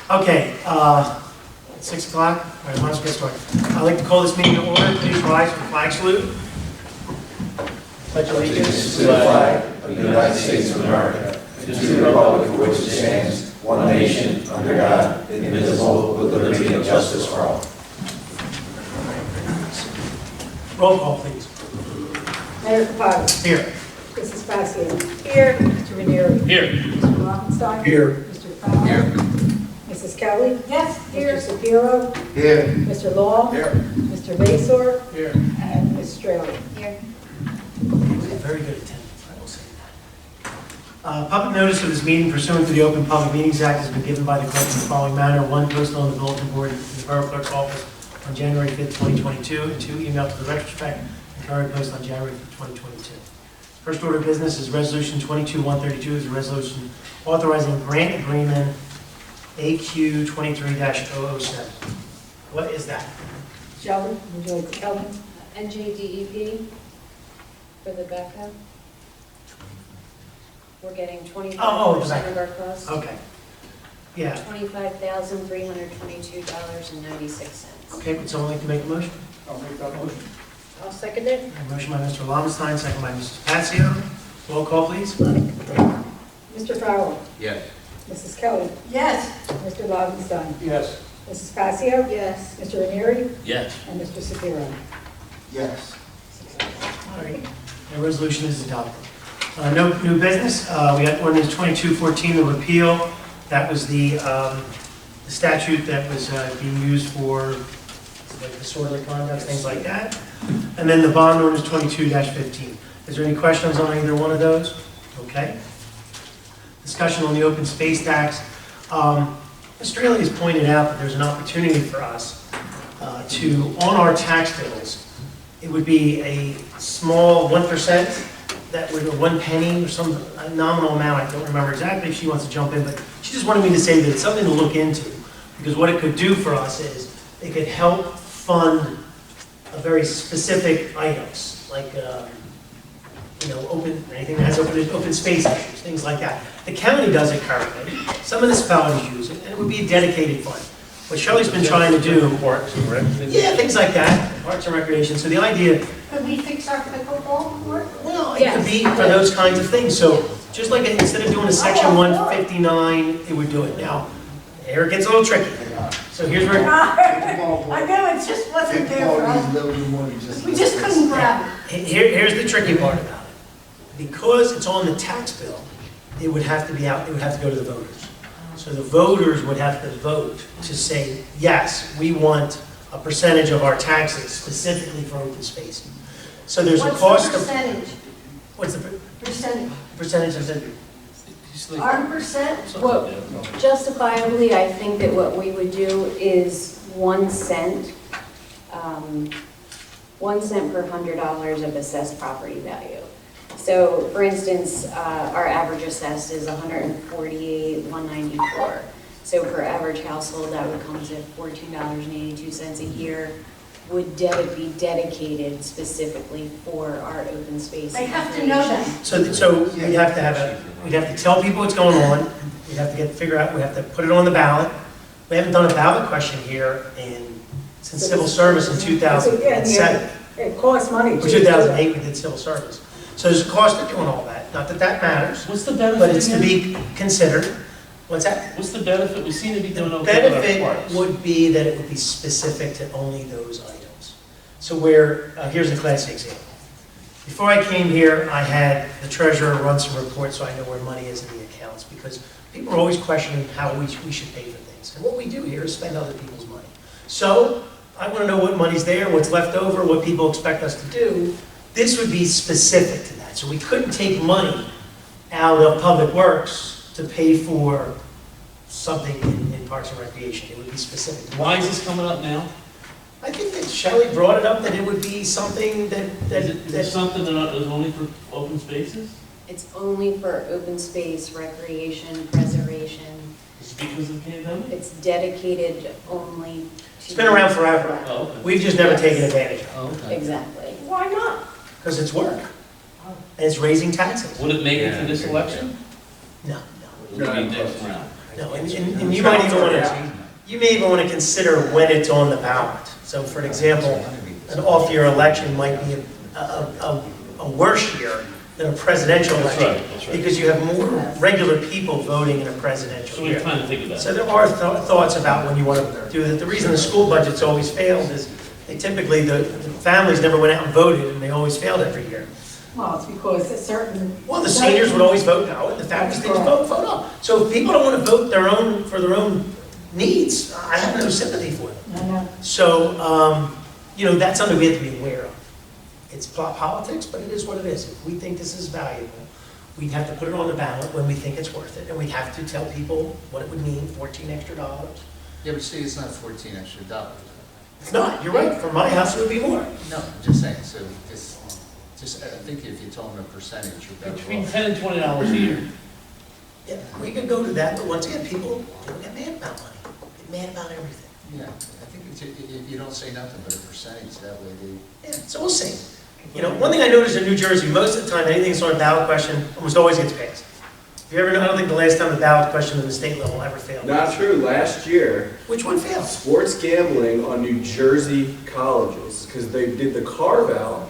Okay, it's 6 o'clock. All right, let's get started. I'd like to call this meeting to order. Please rise for the flag salute. Pledge allegiance To the flag of the United States of America, and to the republic for which it stands, one nation, under God, indivisible, with liberty and justice for all. Roll call, please. Mayor Caucus. Here. Mrs. Fascio. Here. Mr. Runnemede. Here. Mr. Rothenstein. Here. Mr. Fowler. Here. Mrs. Kelly. Yes, Mr. Shapiro. Here. Mr. Law. Here. Mr. Vasor. Here. And Ms. Straley. here. Very good attendance, I will say that. Public notice of this meeting pursuant to the Open Public Meetings Act has been given by the clerk in the following manner. One, posted on the bulletin board in the Borough Clerk's office on January 5th, 2022, and two, emailed to the retrospect and current post on January 5th, 2022. First order of business is Resolution 22-132, is a resolution authorizing grant agreement AQ 23-007. What is that? Shelley, would you like to tell me? NJDEP for the backhoe. We're getting the 25% backhoe. of our cost. Okay. Yeah. $25,322.96. Okay, would someone like to make a motion? I'll make that motion. I'll second it. A motion by Mr. Lobenstein, second by Mrs. Patsio. Roll call, please. Mr. Fowler. Yes. Mrs. Kelly. Yes. Mr. Lobenstein. Yes. Mrs. Fascio. Yes. Mr. Runnemede. Yes. And Mr. Shapiro. Yes. All right, the resolution is adopted. No new business. We had ordinance 2214, the repeal. That was the statute that was being used for like disorderly conduct, things like that. And then the bond ordinance 22-15. Is there any questions on either one of those? Okay. Discussion on the open space tax. Mr. Straley has pointed out that there's an opportunity for us to, on our tax bills, it would be a small 1% that would, or 1 penny or some nominal amount, I don't remember exactly if she wants to jump in, but she just wanted me to say that it's something to look into, because what it could do for us is it could help fund a very specific items, like, anything that has open space issues, things like that. The county does it currently, some municipalities use it, and it would be a dedicated fund. What Shelley's been trying to do, Parks and Rec. yeah, things like that, parks and recreation. So the idea, Could we fix our pickleball court? well, it could be for those kinds of things. So just like instead of doing a section 159, it would do it. Now, here it gets a little tricky. So here's where, I know, it just wasn't there for us. We just couldn't grab it. here's the tricky part about it. Because it's on the tax bill, it would have to be out, it would have to go to the voters. So the voters would have to vote to say, yes, we want a percentage of our taxes specifically for open space. So there's a cost of... What's the percentage of the... Our percent? Well, justifiably, I think that what we would do is 1 cent, 1 cent per $100 of assessed property value. So, for instance, our average assessed is $148,194. So per average household, that would come to $14.82 a year. Would be dedicated specifically for our open space. They have to know that. So we'd have to we'd have to tell people what's going on. We'd have to figure out, we have to put it on the ballot. We haven't done a ballot question here since civil service in 2007. It costs money. Or 2008, we did civil service. So there's a cost to doing all that. Not that that matters, What's the benefit? but it's to again? be considered. What's that? What's the benefit? We seem to be doing The okay with our benefit parks. would be that it would be specific to only those items. So here's a classic example. Before I came here, I had the treasurer run some reports so I know where money is in the accounts, because people are always questioning how we should pay for things. And what we do here is spend other people's money. So I want to know what money's there, what's left over, what people expect us to do. This would be specific to that. So we couldn't take money out of Public Works to pay for something in Parks and Recreation. It would be specific. Why is this coming up now? I think that Shelley brought it up, that it would be something that... Is it something that is only for open spaces? It's only for open space, recreation, preservation. Is it because of the pandemic? It's dedicated only to... It's been around forever. Oh, okay. We've just never taken advantage of it, Oh, okay. Exactly. Why not? because it's work. And it's raising taxes. Would it make it to this election? No, It would be next round. No, and you might even want to, you may even want to consider when it's on the ballot. So for an example, an off-year election might be a worse year than a presidential That's election. right, that's right. Because you have more regular people voting in a presidential So we're year. trying to think of that. So there are thoughts about when you want to do it. The reason the school budget's always failed is they typically, the families never went out and voted, and they always failed every year. Well, it's because a certain. Well, the seniors would always vote no, and the families, they just vote no. So if people don't want to vote for their own needs, I have no sympathy for them. I know. So, that's something we have to be aware of. It's politics, but it is what it is. If we think this is valuable, we'd have to put it on the ballot when we think it's worth it, and we'd have to tell people what it would mean, $14 extra. Yeah, but see, it's not 14 extra dollars. It's not, you're right, for my house it would be more. No, I'm just saying, so just, I think if you told them a percentage, you're better Between off. $10 and $20 a year. Yeah, we could go to that, but once again, people don't get mad about money. Get mad about everything. Yeah, I think you don't say nothing but a percentage, that way they. Yeah, so we'll see. One thing I noticed in New Jersey, most of the time, anything that's on a ballot question almost always gets passed. If you ever know, I don't think the last time the ballot question at the state level ever failed. Not true. Last year, Which one failed? sports gambling on New Jersey colleges, because they did the carve out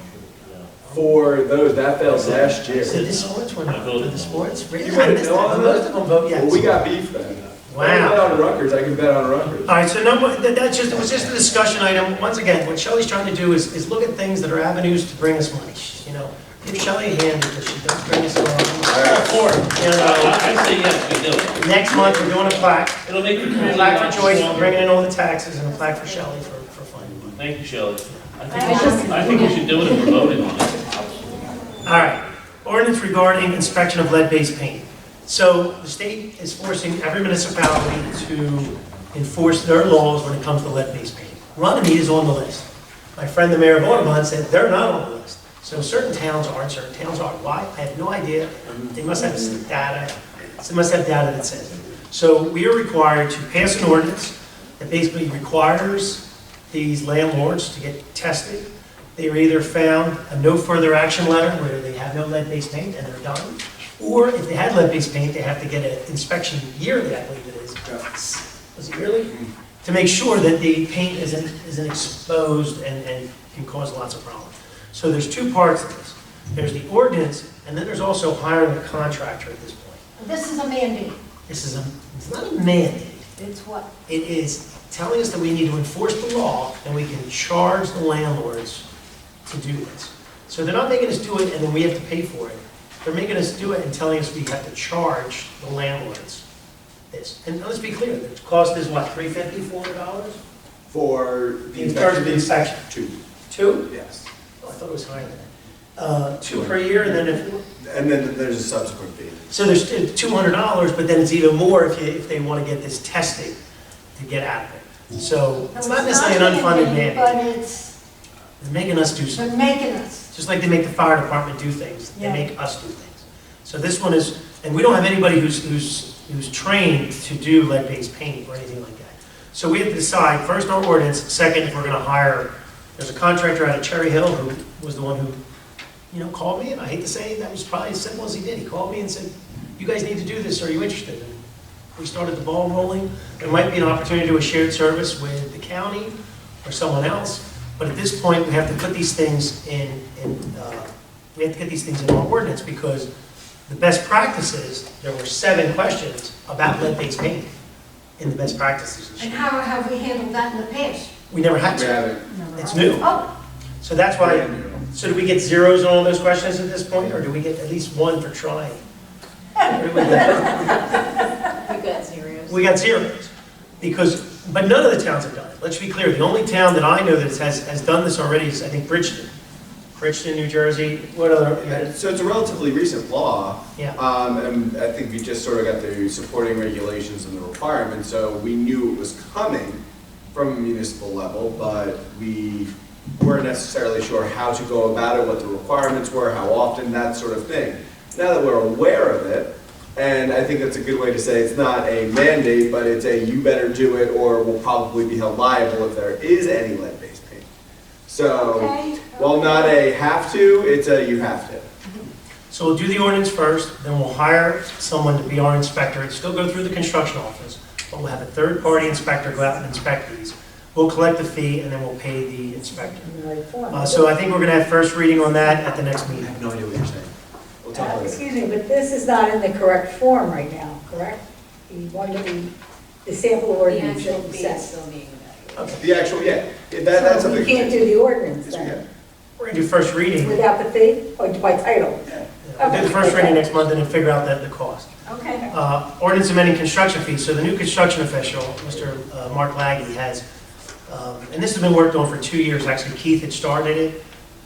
for those, that failed last year. So this sports one, for the sports? Really? You I wouldn't missed know that, on but most of them vote yes. Well, we got beef then. Wow. I can bet on Rutgers. I can bet on Rutgers. All right, so it was just a discussion item. Once again, what Shelley's trying to do is look at things that are avenues to bring us money. Give Shelley a hand because she does bring us a lot of money. All for it. I say yes, we do it. Next month, we're doing a plaque. It'll make the A community plaque for much Joyce for stronger. bringing in all the taxes, and a plaque for Shelley for finding money. Thank you, Shelley. I think we should do it if we're voting on it. All right, ordinance regarding inspection of lead-based paint. So the state is forcing every municipality to enforce their laws when it comes to lead-based paint. Runnemede is on the list. My friend, the mayor of Audubon, said they're not on the list. So certain towns are, certain towns are. Why? I have no idea. They must have some data. They must have data that says it. So we are required to pass an ordinance that basically requires these landlords to get tested. They are either found a no further action letter where they have no lead-based paint and they're done, or if they had lead-based paint, they have to get an inspection yearly, I believe it is. Was it yearly? To make sure that the paint isn't exposed and can cause lots of problems. So there's two parts to this. There's the ordinance, and then there's also hiring a contractor at this point. This is a mandate. It's not a mandate. It's what? It is telling us that we need to enforce the law and we can charge the landlords to do this. So they're not making us do it and then we have to pay for it. They're making us do it and telling us we have to charge the landlords this. And let's be clear, the cost is what, $350, $400? For In terms of the inspection. 2. 2? Yes. Oh, I thought it was higher than that. 2 per year, and then And then there's a subsequent fee. so there's $200, but then it's even more if they want to get this testing to get out of it. So it's not necessarily an unfunded mandate. But it's, They're making us do something. they're making us. Just like they make the fire department do things, they Yeah. make us do things. So this one is, and we don't have anybody who's trained to do lead-based paint or anything like that. So we have to decide, first our ordinance, second if we're gonna hire, there's a contractor out of Cherry Hill who was the one who, called me, and I hate to say, that was probably as simple as he did. He called me and said, you guys need to do this, are you interested? And we started the ball rolling. There might be an opportunity to do a shared service with the county or someone else, but at this point, we have to put these things in our ordinance because the best practices, there were 7 questions about lead-based paint in the best practices. And how have we handled that in the past? We never had We to. haven't. It's new. Oh, So that's why, so do we get zeros on all those questions at this point, or do we get at least 1 for trying? What do we get? You got zeros. We got zeros, but none of the towns have done it. Let's be clear, the only town that I know that has done this already is, I think, Bridgeton. Bridgeton, New Jersey, what other? So it's a relatively recent law. Yeah. And I think we just sort of got the supporting regulations and the requirements, so we knew it was coming from a municipal level, but we weren't necessarily sure how to go about it, what the requirements were, how often, that sort of thing. Now that we're aware of it, and I think that's a good way to say it's not a mandate, but it's a you better do it or we'll probably be held liable if there is any lead-based paint. So, okay. while not a have to, it's a you have to. So we'll do the ordinance first, then we'll hire someone to be our inspector, and still go through the construction office, but we'll have a third-party inspector go out and inspect these. We'll collect the fee, and then we'll pay the inspector. So I think we're gonna have first reading on that at the next I meeting. have no idea what you're saying. We'll talk about it. Excuse me, but this is not in the correct form right now, correct? The one that the sample The ordinance actual that we fee is sent. still being evaluated. The actual, yeah, that's So something. we can't do the ordinance Yes, we then, can. We're gonna do first reading. without the fee, or by title? We'll do the first reading next month and then figure out the cost. Okay. Ordinance amending construction fees. So the new construction official, Mr. Mark Laggy, has, and this has been worked on for 2 years. Actually, Keith had started it.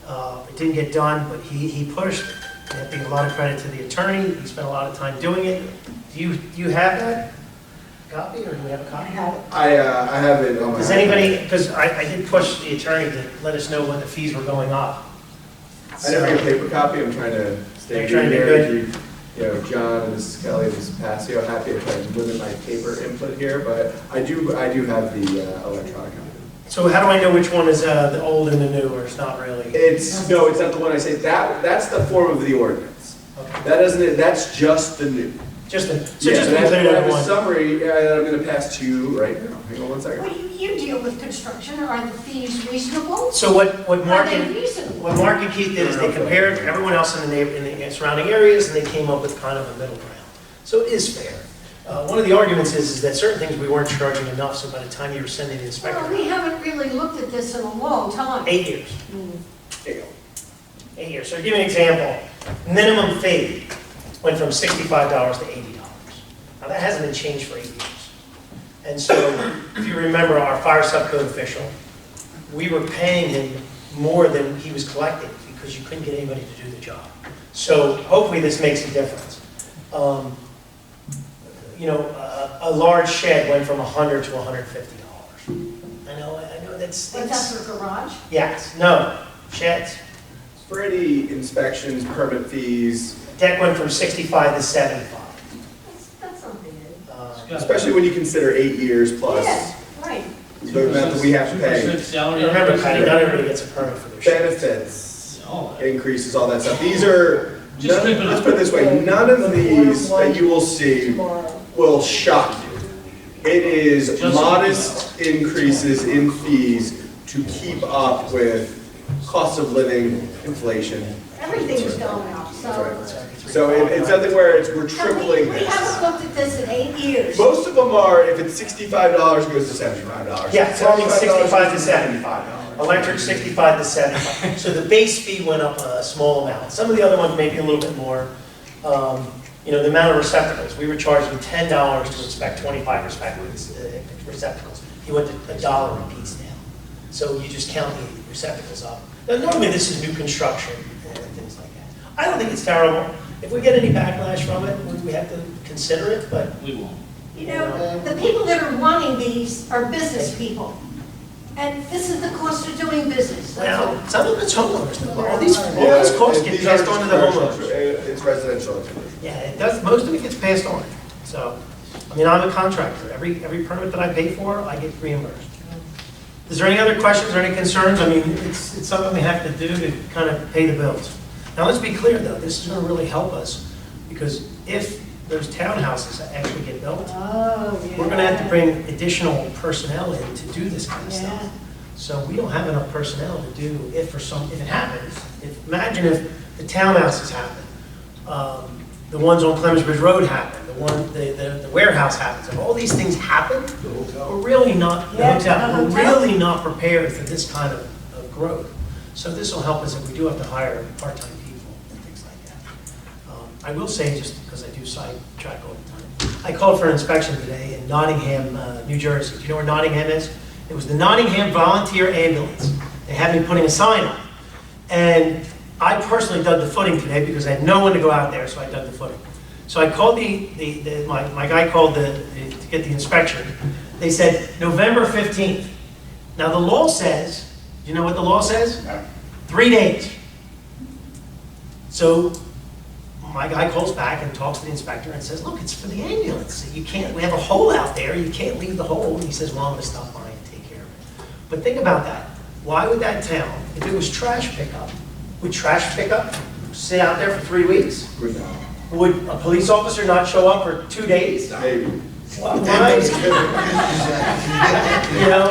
It didn't get done, but he pushed it. And I think a lot of credit to the attorney. He spent a lot of time doing it. Do you have that copy, or do we have a I copy? have it. I have it on my. Does anybody, because I did push the attorney to let us know when the fees were going up. I never get a paper copy, I'm trying to stay You're trying to be here, good. keep, John and Mrs. Kelly and Mrs. Passio happy. I try to limit my paper input here, but I do have the electronic copy. So how do I know which one is the old and the new, or it's not really? It's not the one I say, that's the form of the ordinance. Okay. That isn't, that's just the new. Just to Yeah, be clear and I to have a everyone. summary that I'm gonna pass to you right now. Hang on one second. Well, you deal with construction, are the fees reasonable? So what Mark Are they and, reasonable? what Mark and Keith did is they compared everyone else in the surrounding areas, and they came up with kind of a middle ground. So it is fair. One of the arguments is that certain things we weren't charging enough, so by the time you were sending the inspector, Well, we haven't really looked at this in a long time. 8 years. There you go. 8 years. So to give you an example, minimum fee went from $65 to $80. Now that hasn't been changed for 8 years. And so if you remember our fire subcode official, we were paying him more than he was collecting because you couldn't get anybody to do the job. So hopefully this makes a difference. A large shed went from $100 to $150. I know that's. But that's for garage? Yes, no, sheds. For any inspections, permit fees, Deck went from 65 to 75. That's not bad. especially when you consider 8 years plus Yeah, right. the amount that we have to pay. 2% salary. Remember, Patty, not everybody gets a permit for their shed. Benefits, All that. increases, all that stuff. These are, Just keep it let's up. put it this way, none of these that you will see will shock you. It is Just- modest increases in fees to keep up with cost of living, inflation. Everything's going up, That's so. right. So it's nothing where we're So we tripling we this. haven't looked at this in 8 years. Most of them are, if it's $65, it goes to $75. Yeah, plumbing $65 to $75 $75. Electric 65 to 75. So the base fee went up a small amount. Some of the other ones maybe a little bit more. The amount of receptacles, we were charging $10 to inspect 25 receptacles. He went to $1 a piece now. So you just count the receptacles up. Now, normally this is new construction and things like that. I don't think it's terrible. If we get any backlash from it, we have to consider it, but We won't. You know, the people that are wanting these are business people. And this is the cost of doing business. That's all. well, some of it's homeowners. though. All these costs get These are passed on to the commercial. homeowners. It's residential. It's commercial. Yeah, it does, most of it gets passed on. So, I mean, I'm a contractor. Every permit that I pay for, I get reimbursed. Is there any other questions or any concerns? I mean, it's something we have to do to kind of pay the bills. Now, let's be clear, though, this is going to really help us, because if those townhouses that actually get built, Oh, yeah. we're going to have to bring additional personnel in to do this kind of Yeah. stuff. So we don't have enough personnel to do, if it happens, imagine if the townhouses happen, the ones on Clemens Bridge Road happen, the warehouse happens, if all these things happen, we're really not, Yeah, the we're hotel. really not prepared for this kind of growth. So this will help us if we do have to hire part-time people and things like that. I will say, just because I do sidetrack all the time, I called for an inspection today in Nottingham, New Jersey. Do you know where Nottingham is? It was the Nottingham Volunteer Ambulance. They had me putting a sign up. And I personally dug the footing today because I had no one to go out there, so I dug the footing. So I called my guy called to get the inspection. They said November 15th. Now the law says, do you know what the law says? 3 days. So my guy calls back and talks to the inspector and says, look, it's for the ambulance. You can't, we have a hole out there, you can't leave the hole. And he says, well, I'm gonna stop by and take care of it. But think about that. Why would that town, if it was trash pickup, would trash pickup sit out there for 3 weeks? Would not. Would a police officer not show up for 2 days? Maybe. Why? You know,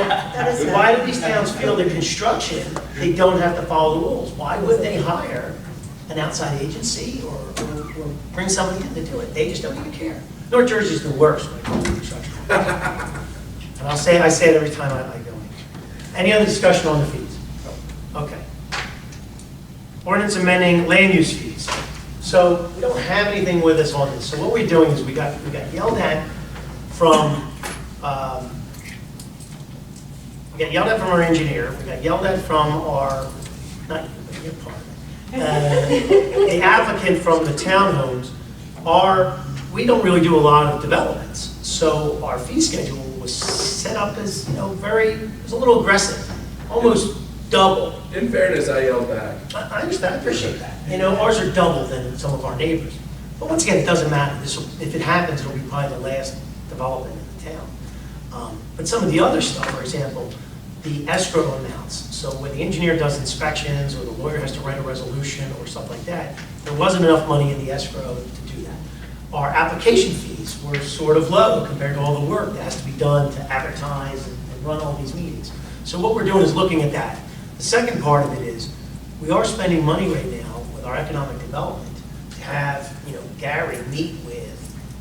why do these towns feel that construction, they don't have to follow the rules? Why would they hire an outside agency or bring somebody in to do it? They just don't even care. North Jersey's the worst when it comes to construction. And I say it every time I go in. Any other discussion on the fees? Okay. Ordinance amending land use fees. So we don't have anything with us on this. So what we're doing is we got yelled at from our engineer. We got yelled at from our, not you, but your part. The applicant from the townhomes. We don't really do a lot of developments. So our fee schedule was set up as, it was a little aggressive, almost double. In fairness, I yelled back. I understand, I appreciate that. Ours are double than some of our neighbors. But once again, it doesn't matter. If it happens, it'll be probably the last development in the town. But some of the other stuff, for example, the escrow amounts. So when the engineer does inspections or the lawyer has to write a resolution or stuff like that, there wasn't enough money in the escrow to do that. Our application fees were sort of low compared to all the work that has to be done to advertise and run all these meetings. So what we're doing is looking at that. The second part of it is, we are spending money right now with our economic development to have, Gary meet with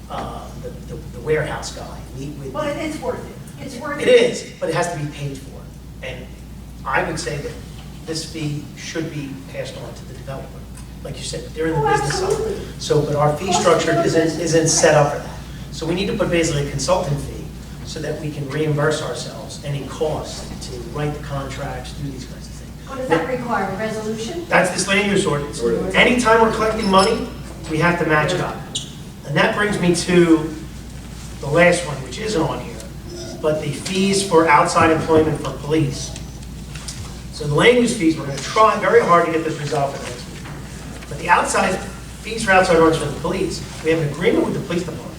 the warehouse guy, meet with. Well, it's worth it. It's worth it. It is, but it has to be paid for. And I would say that this fee should be passed on to the developer. Like you said, they're in the business of it. So, but our fee structure isn't set up for that. So we need to put basically a consultant fee so that we can reimburse ourselves any cost to write the contracts, do these kinds of things. What does that require, a resolution? That's this land use ordinance. Anytime we're collecting money, we have to match it up. And that brings me to the last one, which isn't on here, but the fees for outside employment for police. So the land use fees, we're going to try very hard to get this resolved for next week. But the outside fees for outside orders for the police, we have an agreement with the police department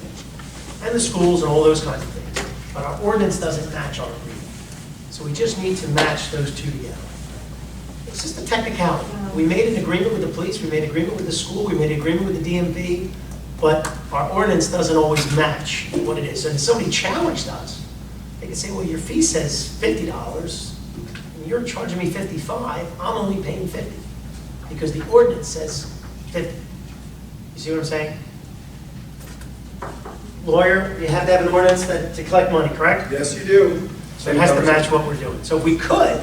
and the schools and all those kinds of things. But our ordinance doesn't match our agreement. So we just need to match those two together. It's just a technicality. We made an agreement with the police, we made an agreement with the school, we made an agreement with the DMV, but our ordinance doesn't always match what it is. So if somebody challenged us, they could say, well, your fee says $50, and you're charging me $55, I'm only paying $50, because the ordinance says $50. You see what I'm saying? Lawyer, you have to have an ordinance to collect money, correct? Yes, you do. So it has to match what we're doing. So if we could,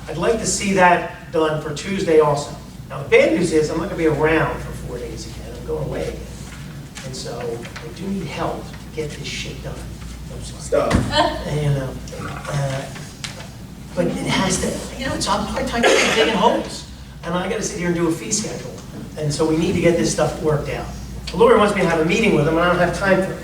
I'd like to see that done for Tuesday also. Now, the bad news is I'm not going to be around for 4 days again. I'm going away again. And so I do need help to get this shit done. I'm sorry. Stop. But it has to, it's on part-time digging holes. And I got to sit here and do a fee schedule. And so we need to get this stuff worked out. The lawyer wants me to have a meeting with him, and I don't have time for it.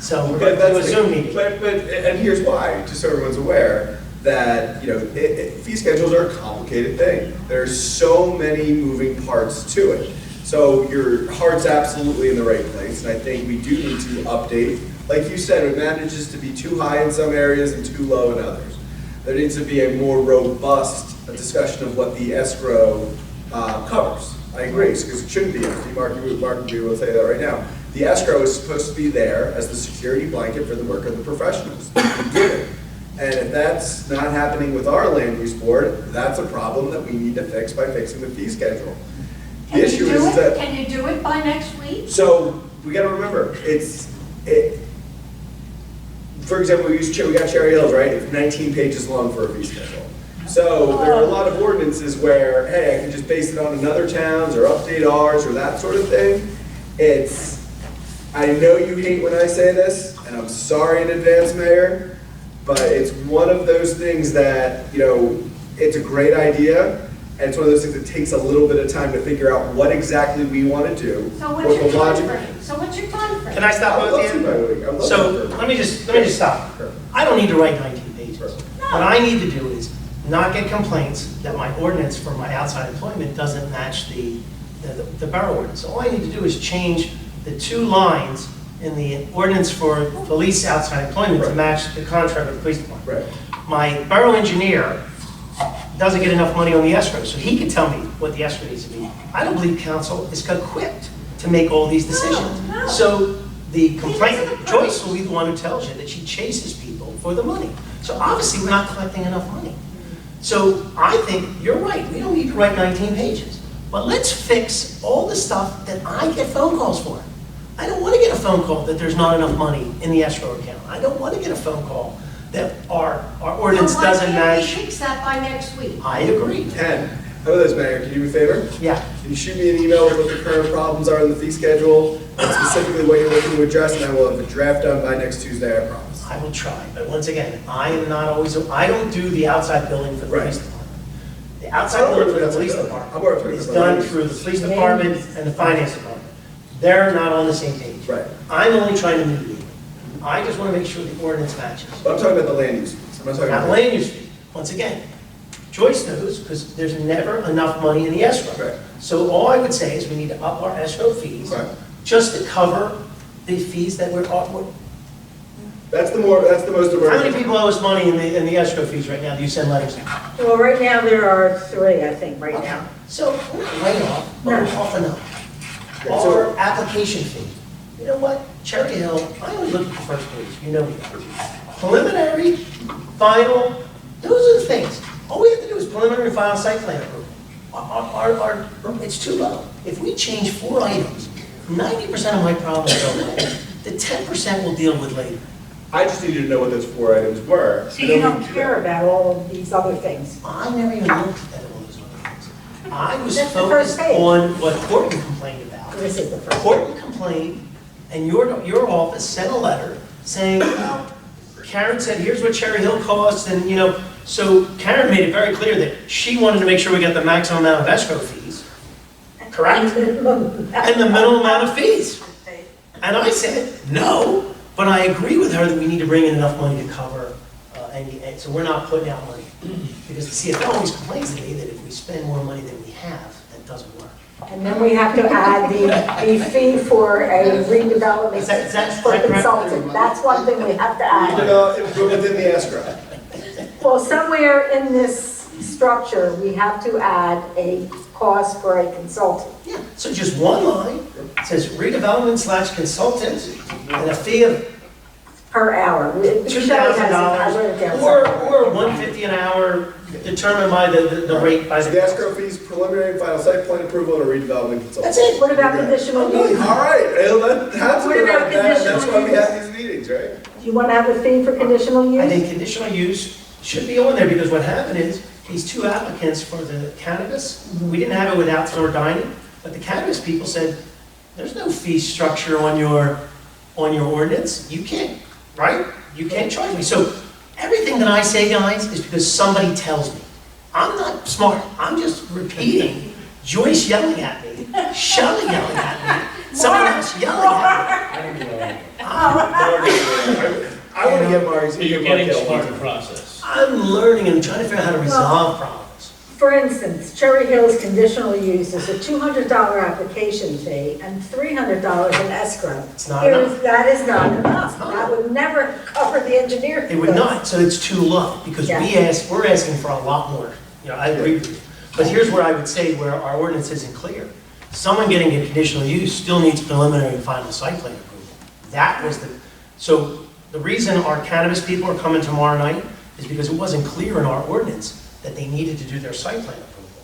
So we're going to do a Zoom meeting. And here's why, just so everyone's aware, that fee schedules are a complicated thing. There's so many moving parts to it. So your heart's absolutely in the right place, and I think we do need to update. Like you said, it manages to be too high in some areas and too low in others. There needs to be a more robust discussion of what the escrow covers. I agree, because it shouldn't be empty. Mark will be able to say that right now. The escrow is supposed to be there as the security blanket for the work of the professionals. We get it. And if that's not happening with our land use board, that's a problem that we need to fix by fixing the fee schedule. The issue is that. Can you do it by next week? So we got to remember, for example, we got Cherry Hills, right? It's 19 pages long for a fee schedule. So there are a lot of ordinances where, hey, I can just base it on another town's or update ours or that sort of thing. I know you hate when I say this, and I'm sorry in advance, Mayor, but it's one of those things that, it's a great idea, and it's one of those things that takes a little bit of time to figure out what exactly we want to do. So what's your time frame? Can I stop I'd both love of to, you? So let me just stop. I don't need to write 19 pages. What I need to do is not get complaints that my ordinance for my outside employment doesn't match the borough ordinance. So all I need to do is change the 2 lines in the ordinance for police outside employment to match the contract with the police department. Right. My borough engineer doesn't get enough money on the escrow, so he can tell me what the escrow needs to be. I don't believe council is equipped to make all these decisions. No. So the complaint, Joyce will be the one who tells you that she chases people for the money. So obviously, we're not collecting enough money. So I think you're right, we don't need to write 19 pages. But let's fix all the stuff that I get phone calls for. I don't want to get a phone call that there's not enough money in the escrow account. I don't want to get a phone call that our ordinance So doesn't why can't we match. fix that by next week? I agree. Ken, how about this, Mayor, can you do me a favor? Yeah, Can you shoot me an email with what the current problems are in the fee schedule, and specifically what you're looking to address, and I will have a draft done by next Tuesday, I promise. I will try, but once again, I am not always, I don't do the outside billing for the Right. police department. The outside billing for the police I'm department working is with done the- through the police department and the finance department. They're not on the same page. Right. I'm only trying to mediate. I just want to make sure the ordinance matches. But I'm talking about the land use fees, I'm not talking Now, about. land use fee, once again, Joyce knows, because there's never enough money in the escrow. Right. So all I would say is we need to up our escrow fees, Okay. just to cover the fees that we're, That's the most how many emergent. people owe us money in the escrow fees right now? Do you send letters? Well, right now, there are 3, I think, right Okay, now. so we're not way off, but we're No. off enough. Okay, so- Our application fee, you know what, Cherry Hill, I only look at the first page, you know me. Preliminary, final, those are the things. All we have to do is preliminary, final site plan approval. It's too low. If we change 4 items, 90% of my problems go away. The 10% we'll deal with later. I just needed to know what those 4 items were. So you don't care about all of these other things. I never even looked at all those other things. I was That's the first focused page. on what Courtney complained about. This is the first. Courtney complained, and your office sent a letter saying, well, Karen said, here's what Cherry Hill costs, and, you know, so Karen made it very clear that she wanted to make sure we got the maximum amount of escrow fees, correct? And the minimum amount of fees. And I said, no, but I agree with her that we need to bring in enough money to cover and so we're not putting out money. Because the CFO always complains to me that if we spend more money than we have, that doesn't work. And then we have to add the fee for a redevelopment Is that for correct? consultant. That's one thing we have to add. Within the escrow. Well, somewhere in this structure, we have to add a cost for a consultant. Yeah, so just one line, it says redevelopment / consultant, and a fee of Per hour. $2,000 or $150 an hour, determined by the rate by So the escrow fees, preliminary, final site plan approval, and a redevelopment consultant. That's it. What about conditional use? All right, that's What about that's conditional why we use? have these meetings, right? Do you want to have a fee for conditional use? I think conditional use should be on there, because what happened is, these 2 applicants for the cannabis, we didn't have it with outdoor dining, but the cannabis people said, there's no fee structure on your ordinance, you can't, right? You can't charge me. So everything that I say, guys, is because somebody tells me. I'm not smart, I'm just repeating Joyce yelling at me, Shelley yelling at me, someone else yelling at me. I want to get Marty's. So you're getting smart in the process. I'm learning and trying to figure out how to resolve problems. For instance, Cherry Hill's conditional use is a $200 application fee and $300 in escrow. It's not enough. That is not enough. It's not. That would never cover the engineer. It would not, so it's too low, because Yeah. we're asking for a lot more. You know, I agree with you. But here's where I would say where our ordinance isn't clear. Someone getting a conditional use still needs preliminary and final site plan approval. That was so the reason our cannabis people are coming tomorrow night is because it wasn't clear in our ordinance that they needed to do their site plan approval.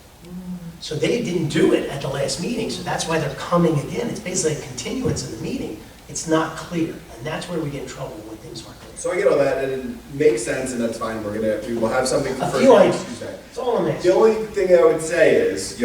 So they didn't do it at the last meeting, so that's why they're coming again. It's basically a continuance of the meeting. It's not clear, and that's where we get in trouble when things aren't clear. So I get all that, and it makes sense, and that's fine. We will have something for A first few reading items. Tuesday. That's all I'm The asking. only thing I would say is,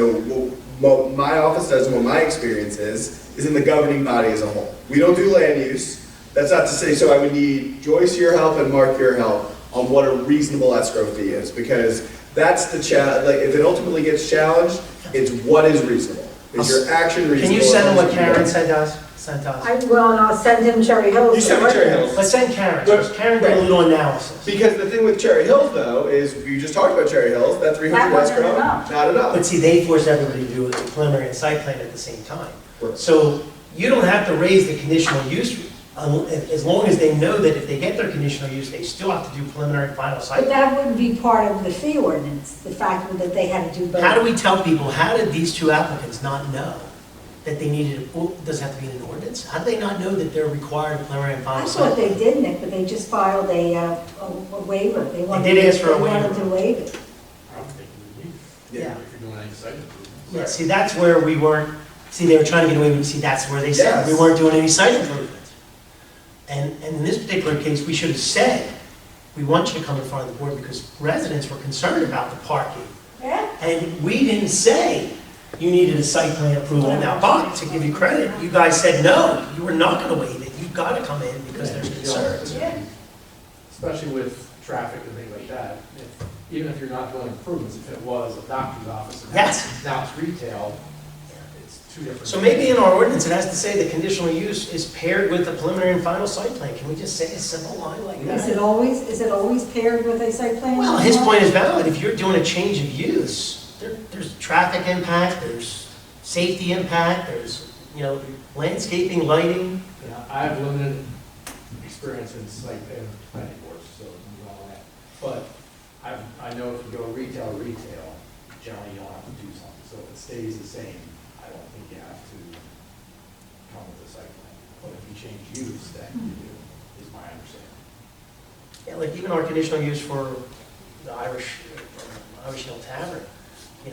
what my office does and what my experience is in the governing body as a whole. We don't do land use. That's not to say, so I would need Joyce, your help, and Mark, your help on what a reasonable escrow fee is, because that's the like, if it ultimately gets challenged, it's what is reasonable. Is your action reasonable? Can you send them what Karen sent us? I will, and I'll send him Cherry Hills. You send me Cherry Hills. Let's send Karen, because Karen did a little analysis. Because the thing with Cherry Hills, though, is we just talked about Cherry Hills, that 300 That wasn't escrow, enough. not enough. But see, they force everybody to do a preliminary and site plan at the same time. Right. So you don't have to raise the conditional use As long as they know that if they get their conditional use, they still have to do preliminary and final site. But that wouldn't be part of the fee ordinance, the fact that they had to do both. How do we tell people, how did these two applicants not know that they needed, does it have to be in an ordinance? How do they not know that they're required preliminary and I final thought site? they did, Nick, but they just filed a waiver. They wanted, did ask for a they wanted waiver. to waive it. I'm thinking we need, Yeah. if you're doing any site improvements. Yeah, see, that's where we weren't, see, they were trying to get away with, see, that's where they said, we Yes. weren't doing any site improvement. And in this particular case, we should have said, we want you to come in front of the board because residents were concerned about the parking. Yeah. And we didn't say you needed a site plan approval. Now, Bob, to give you credit, you guys said, no, you were not gonna waive it, you've gotta come in because there's concerns. Yeah. Especially with traffic and things like that. Even if you're not doing improvements, if it was a doctor's office and Yes. now it's retail, it's two different. So maybe in our ordinance, it has to say the conditional use is paired with the preliminary and final site plan. Can we just say a simple line like that? Is it always paired with a site plan? Well, his point is valid. If you're doing a change of use, there's traffic impact, there's safety impact, there's, landscaping, lighting. Yeah, I have limited experience in site and planning boards, so and all that. But I know if you go retail, generally you don't have to do something. So if it stays the same, I don't think you have to come with a site plan. But if you change use, then you do, is my understanding. Yeah, like even our conditional use for the Irish Hill Tavern,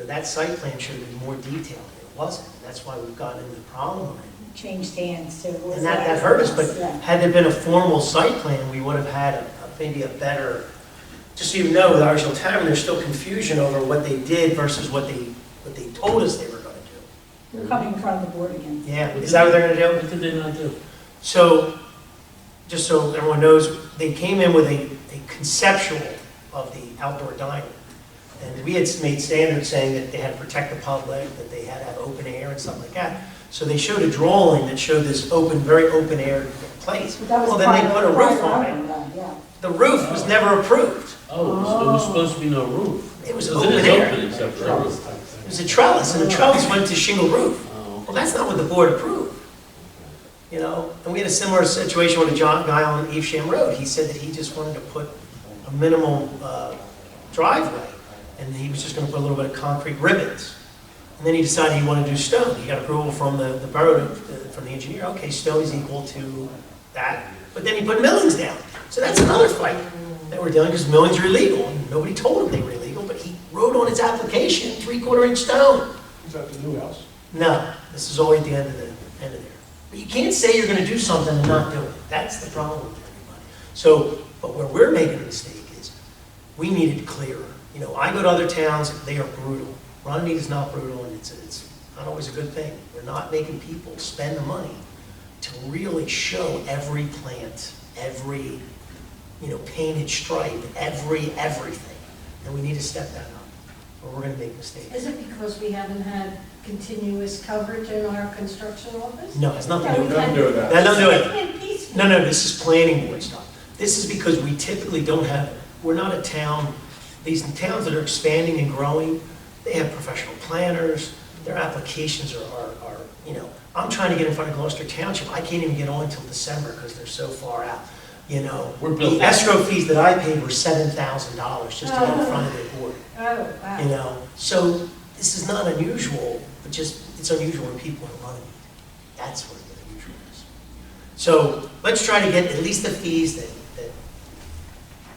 that site plan should have been more detailed. It wasn't. That's why we've gotten into the problem with it. Changed hands to. And that hurt us, but Yeah. had there been a formal site plan, we would have had maybe a better, just so you know, with Irish Hill Tavern, there's still confusion over what they did versus what they told us they were gonna do. They're coming in front of the board again. Yeah, is that what they're gonna do? What did they not do? So, just so everyone knows, they came in with a conceptual of the outdoor dining. And we had made standards saying that they had to protect the public, that they had to have open air and stuff like that. So they showed a drawing that showed this very open air place. But that was Well, then they prior- put a roof prior on it. owner, yeah. The roof was never approved. Oh, it was supposed to be no roof. It was 'Cause open it is air. open except for a roof. It was a trellis, and the trellis went to shingle roof. Oh, Well, that's not what the board approved. And we had a similar situation with a guy on Evesham Road. He said that he just wanted to put a minimal driveway, and he was just gonna put a little bit of concrete ribbons. And then he decided he wanted to do stone. He got approval from the borough, from the engineer. Okay, stone is equal to that. But then he put millings down. So that's another fight that we're dealing, because millings are illegal. And nobody told him they were illegal, but he wrote on his application 3/4-inch stone. Is that the new house? No, this is only at the end of there. But you can't say you're gonna do something and not do it. That's the problem with everybody. So, but where we're making a mistake is, we need it clearer. I go to other towns, they are brutal. Runnemede is not brutal, and it's not always a good thing. We're not making people spend the money to really show every plant, every, painted stripe, everything. And we need to step that up, or we're gonna make mistakes. Is it because we haven't had continuous coverage in our construction office? No, it's nothing to do with Nothing to do with that. that. Nothing to do with it. Can't piecemeal. No, this is planning board stuff. This is because we typically we're not a town, these towns that are expanding and growing, they have professional planners, their applications are I'm trying to get in front of Gloucester Township, I can't even get on until December because they're so far out. We're built. The escrow fees that I paid were $7,000 just to get in front of their board. Oh, wow. So this is not unusual, but it's unusual when people are running. That's what the unusual is. So let's try to get at least the fees that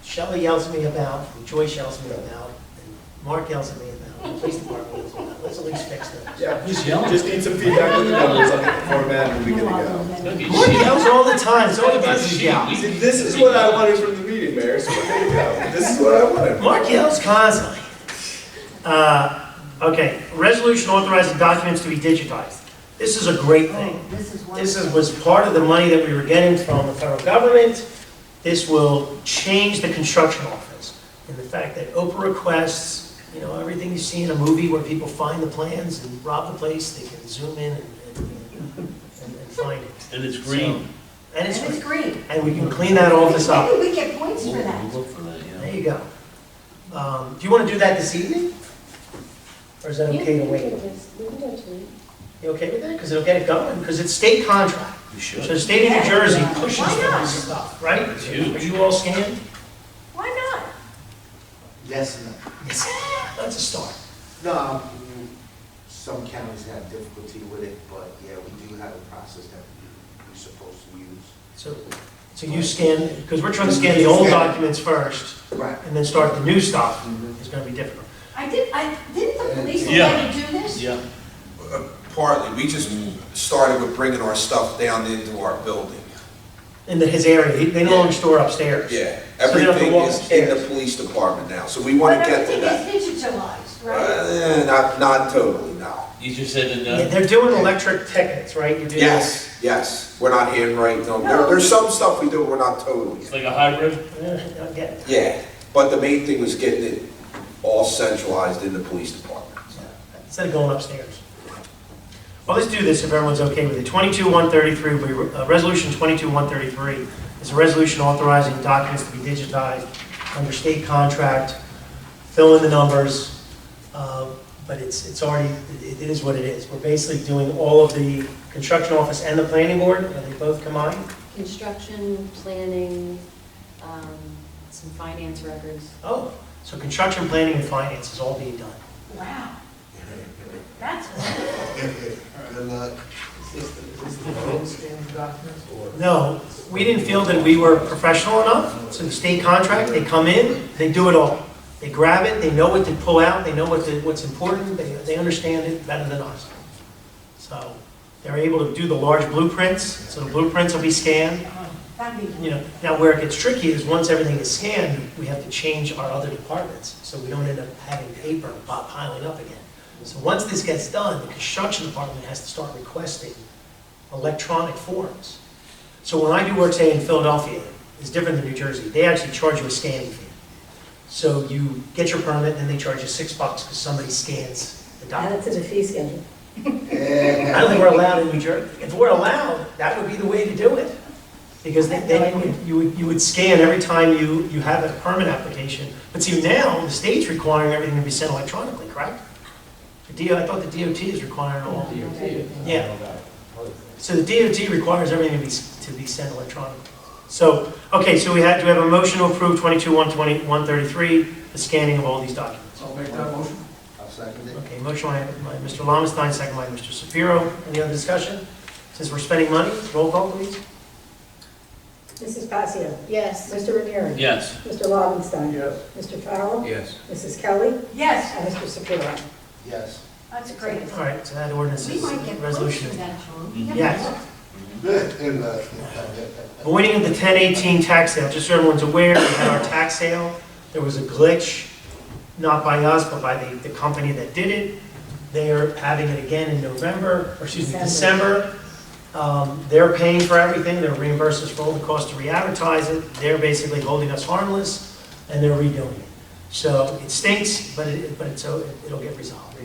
Shelley yells at me about, and Joyce yells at me about, and Mark yells at me about, and the police department yells at me about. Let's at least fix those. Yeah, Who's yelling? just need some feedback with the numbers, I'll get the format and we good to go. Okay, Mark she- yells all the time, so all he does is yell. See, this is what I wanted from the meeting, Mayor, so there you go. This is what I wanted. Mark yells constantly. Okay, resolution authorizing documents to be digitized. This is a great thing. This was part of the money that we were getting from the federal government. This will change the construction office. And the fact that Oprah requests, everything you see in a movie where people find the plans and rob the place, they can zoom in and find it. And it's green. And And it's green. And we can clean that office up. Maybe we get points for We'll that. look for that, yeah. There you go. Do you want to do that this evening? Or is that okay to wait? You okay with that? Because it'll get it going, because it's state contract. You So should. the state of New Jersey Yeah. pushes Why for not? this stuff, right? It's huge. Are you all scanned? Why not? Yes and no. Yes. That's a start. No, some counties have difficulty with it, but yeah, we do have a process that we're supposed to use. So you scan, because we're trying to scan the old documents first, Right. and then start the new stuff. It's gonna be difficult. Didn't the police Yeah. already do this? Yeah. Partly, we just started with bringing our stuff down into our building. In his area, they no longer store upstairs. Yeah, So they don't have to everything walk is in upstairs. the police department now, so we want to get to But that. everything is digitalized, right? Not totally, no. You just said that, Yeah, they're doing electric tickets, right? You do- Yes, we're not handwriting, no, No. there's some stuff we do, we're not totally. it's like a hybrid? I get it. Yeah, but the main thing was getting it all centralized in the police department. Instead of going upstairs. Well, let's do this if everyone's okay with it. 22-133, Resolution 22-133 is a resolution authorizing documents to be digitized under state contract, fill in the numbers, but it's already, it is what it is. We're basically doing all of the construction office and the planning board, are they both combined? Construction, planning, some finance records. Oh, so construction, planning, and finance is all being done. Wow. That's Good luck. Is this the phone scan documents or? No, we didn't feel that we were professional enough, so the state contract, they come in, they do it all. They grab it, they know what to pull out, they know what's important, they understand it better than us. So they're able to do the large blueprints, so the blueprints will be scanned. that'd be. You know, now where it gets tricky is once everything is scanned, we have to change our other departments, so we don't end up having paper piling up again. So once this gets done, the construction department has to start requesting electronic forms. So when I do work, say, in Philadelphia, it's different than New Jersey. They actually charge you a scanning fee. So you get your permit, and they charge you $6 because somebody scans the Add it document. to the fee schedule. I don't think we're allowed in New Jersey. If we're allowed, that would be the way to do it. Because then you would scan every time you have a permit application. But see, now, the state's requiring everything to be sent electronically, correct? I thought the DOT is requiring all. DOT. Yeah. So the DOT requires everything to be sent electronically. So, okay, so do we have a motion to approve 22-133, the scanning of all these documents? I'll make that motion. I'll second it. Okay, motion by Mr. Lowenstein, second by Mr. Shapiro. Any other discussion? Since we're spending money, roll call, please. Mrs. Passios? Yes. Mr. Ranieri? Yes. Mr. Lobenstein? Yes. Mr. Farrell? Yes. Mrs. Kelly? Yes, And Mr. Shapiro? Yes. that's great. All right, so that ordinance We is, might get close resolution to is. that, John. Yes. Good luck. Voiding of the 1018 tax sale, just so everyone's aware, we had our tax sale. There was a glitch, not by us, but by the company that did it. They are having it again in November, or excuse me, December. They're paying for everything, they're reimbursing us for all the cost to re-advertise it. They're basically holding us harmless, and they're redoing it. So it stinks, but it'll get resolved.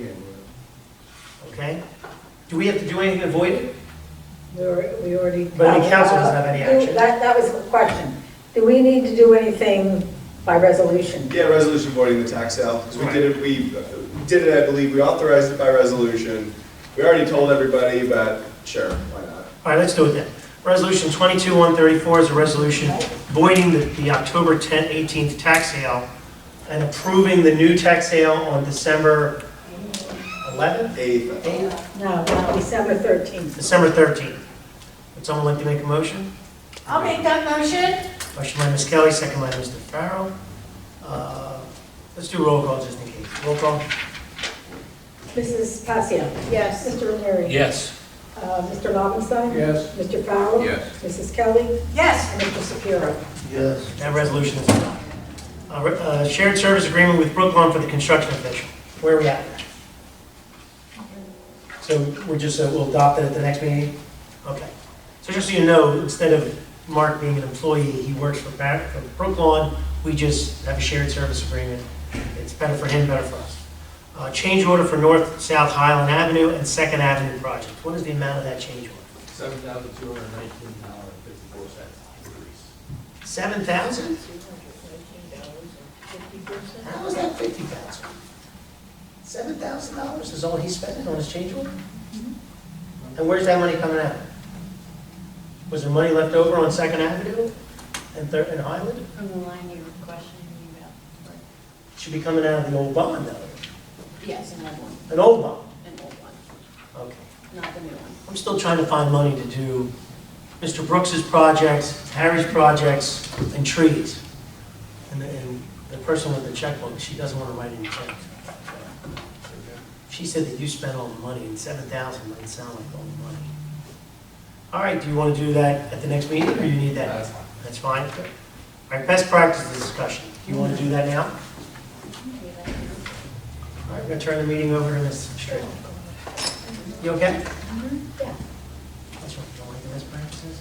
Okay? Do we have to do anything to avoid it? We already. But the council doesn't have any action. That was the question. Do we need to do anything by resolution? Yeah, resolution voiding the tax sale, because we did it, I believe, we authorized it by resolution. We already told everybody, but sure, why not? All right, let's do it then. Resolution 22-134 is a resolution voiding the October 10th, 18th tax sale and approving the new tax sale on December 11th? 8th. No, December 13th. December 13th. Would someone like to make a motion? I'll make that motion. Motion by Ms. Kelly, second by Mr. Farrell. Let's do roll call just in case. Roll call? Mrs. Passios? Yes. Mr. Ranieri? Yes. Mr. Lobenstein? Yes. Mr. Farrell? Yes. Mrs. Kelly? Yes, And Mr. Shapiro? Yes. That resolution is adopted. Shared service agreement with Brookline for the construction official. Where are we at? So we're just, we'll adopt it at the next meeting? Okay. So just so you know, instead of Mark being an employee, he works for Brookline. We just have a shared service agreement. It's better for him, better for us. Change order for North-South Highland Avenue and Second Avenue project. What is the amount of that change order? $7,219.54 increase. 7,000? How is that 50,000? $7,000 is all he's spending on his change order? And where's that money coming out? Was there money left over on Second Avenue and Highland? From the line you were questioning me about. Should be coming out of the old bond, though. Yes, an old one, An old bond. an old one, Okay. not the new one. I'm still trying to find money to do Mr. Brooks's projects, Harry's projects, and trees. And the person with the checkbook, she doesn't want to write any checks. She said that you spent all the money, and 7,000 doesn't sound like all the money. All right, do you want to do that at the next meeting, or you need that? That's fine. That's fine. All right, best practice discussion. Do you want to do that now? All right, we're going to turn the meeting over to Ms. Straight. You okay? Yeah. What's wrong? You don't like the best practices?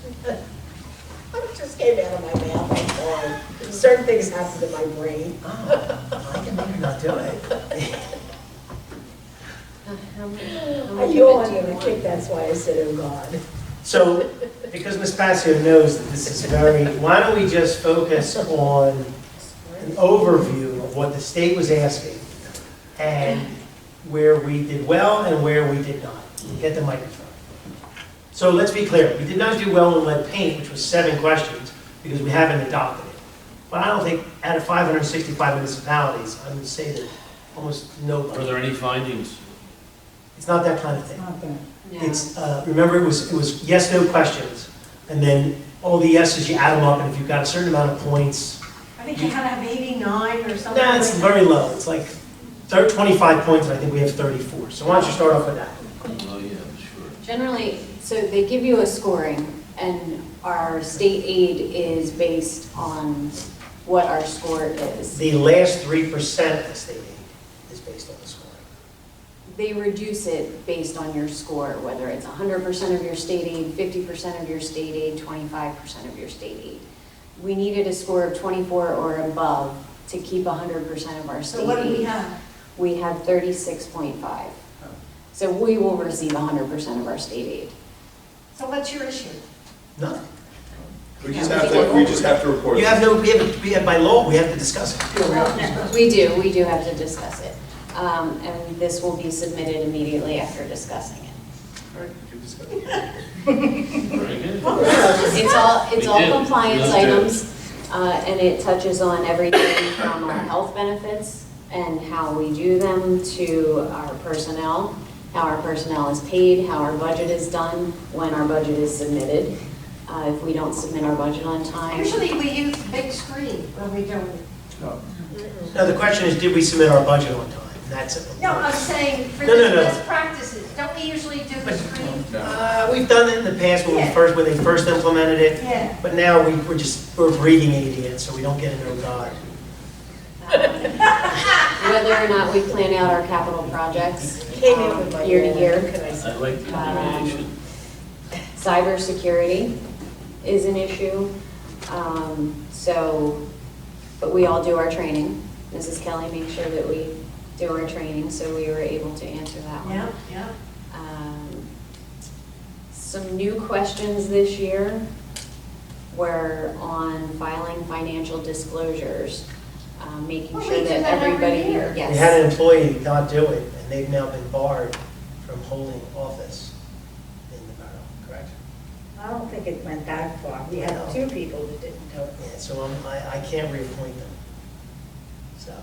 It just came out of my mouth, I'm sorry. Certain things happen to my brain. Oh, I can make her not do it. How many I of yawned, it do and you I want? think that's why I said, oh, God. So, because Ms. Passio knows that this is very, why don't we just focus on an overview of what the state was asking and where we did well and where we did not. Get the microphone. So let's be clear, we did not do well in lead paint, which was 7 questions, because we haven't adopted it. But I don't think, out of 565 municipalities, I would say that almost Are nobody. there any findings? It's not that kind of thing. No. It's, remember, it was yes, no questions, and then all the yeses, you add them up, and if you've got a certain amount of points, I think you kind of have 89 or something. nah, it's very low. It's like 25 points, and I think we have 34. So why don't you start off with that? Oh, yeah, sure. Generally, so they give you a scoring, and our state aid is based on what our score is. The last 3% of the state aid is based on the scoring. They reduce it based on your score, whether it's 100% of your state aid, 50% of your state aid, 25% of your state aid. We needed a score of 24 or above to keep 100% of our state aid. So what do we have? We have 36.5. So we will receive 100% of our state aid. So what's your issue? Nothing. We just have to report. You have no, we have, by law, we have to discuss it. We do have to discuss it. And this will be submitted immediately after discussing it. All right, we can discuss. Very good. It's all We do. compliance Let's do it. items, and it touches on everything from our health benefits and how we do them to our personnel, how our personnel is paid, how our budget is done, when our budget is submitted. If we don't submit our budget on time. Usually we use the big screen when we do it. Now, the question is, did we submit our budget on time? That's it. No, I'm saying for No, the no, no. best practices, don't we usually do the screen? We've done it in the past when when they first implemented it, Yeah. but now we're breeding idiots, so we don't get into God. Whether or not we plan out our capital projects Came in with my year to year. Can I say? I like the abbreviation. Cybersecurity is an issue. But we all do our training. Mrs. Kelly makes sure that we do our training, so we were able to answer that one. Yeah. Some new questions this year were on filing financial disclosures, making Well, sure we do that that every everybody, year. We had an employee not do it, and they've now been barred from holding office in the borough, correct? I don't think it went that far. We had 2 people that didn't do it. Yeah, so I can't reappoint them. So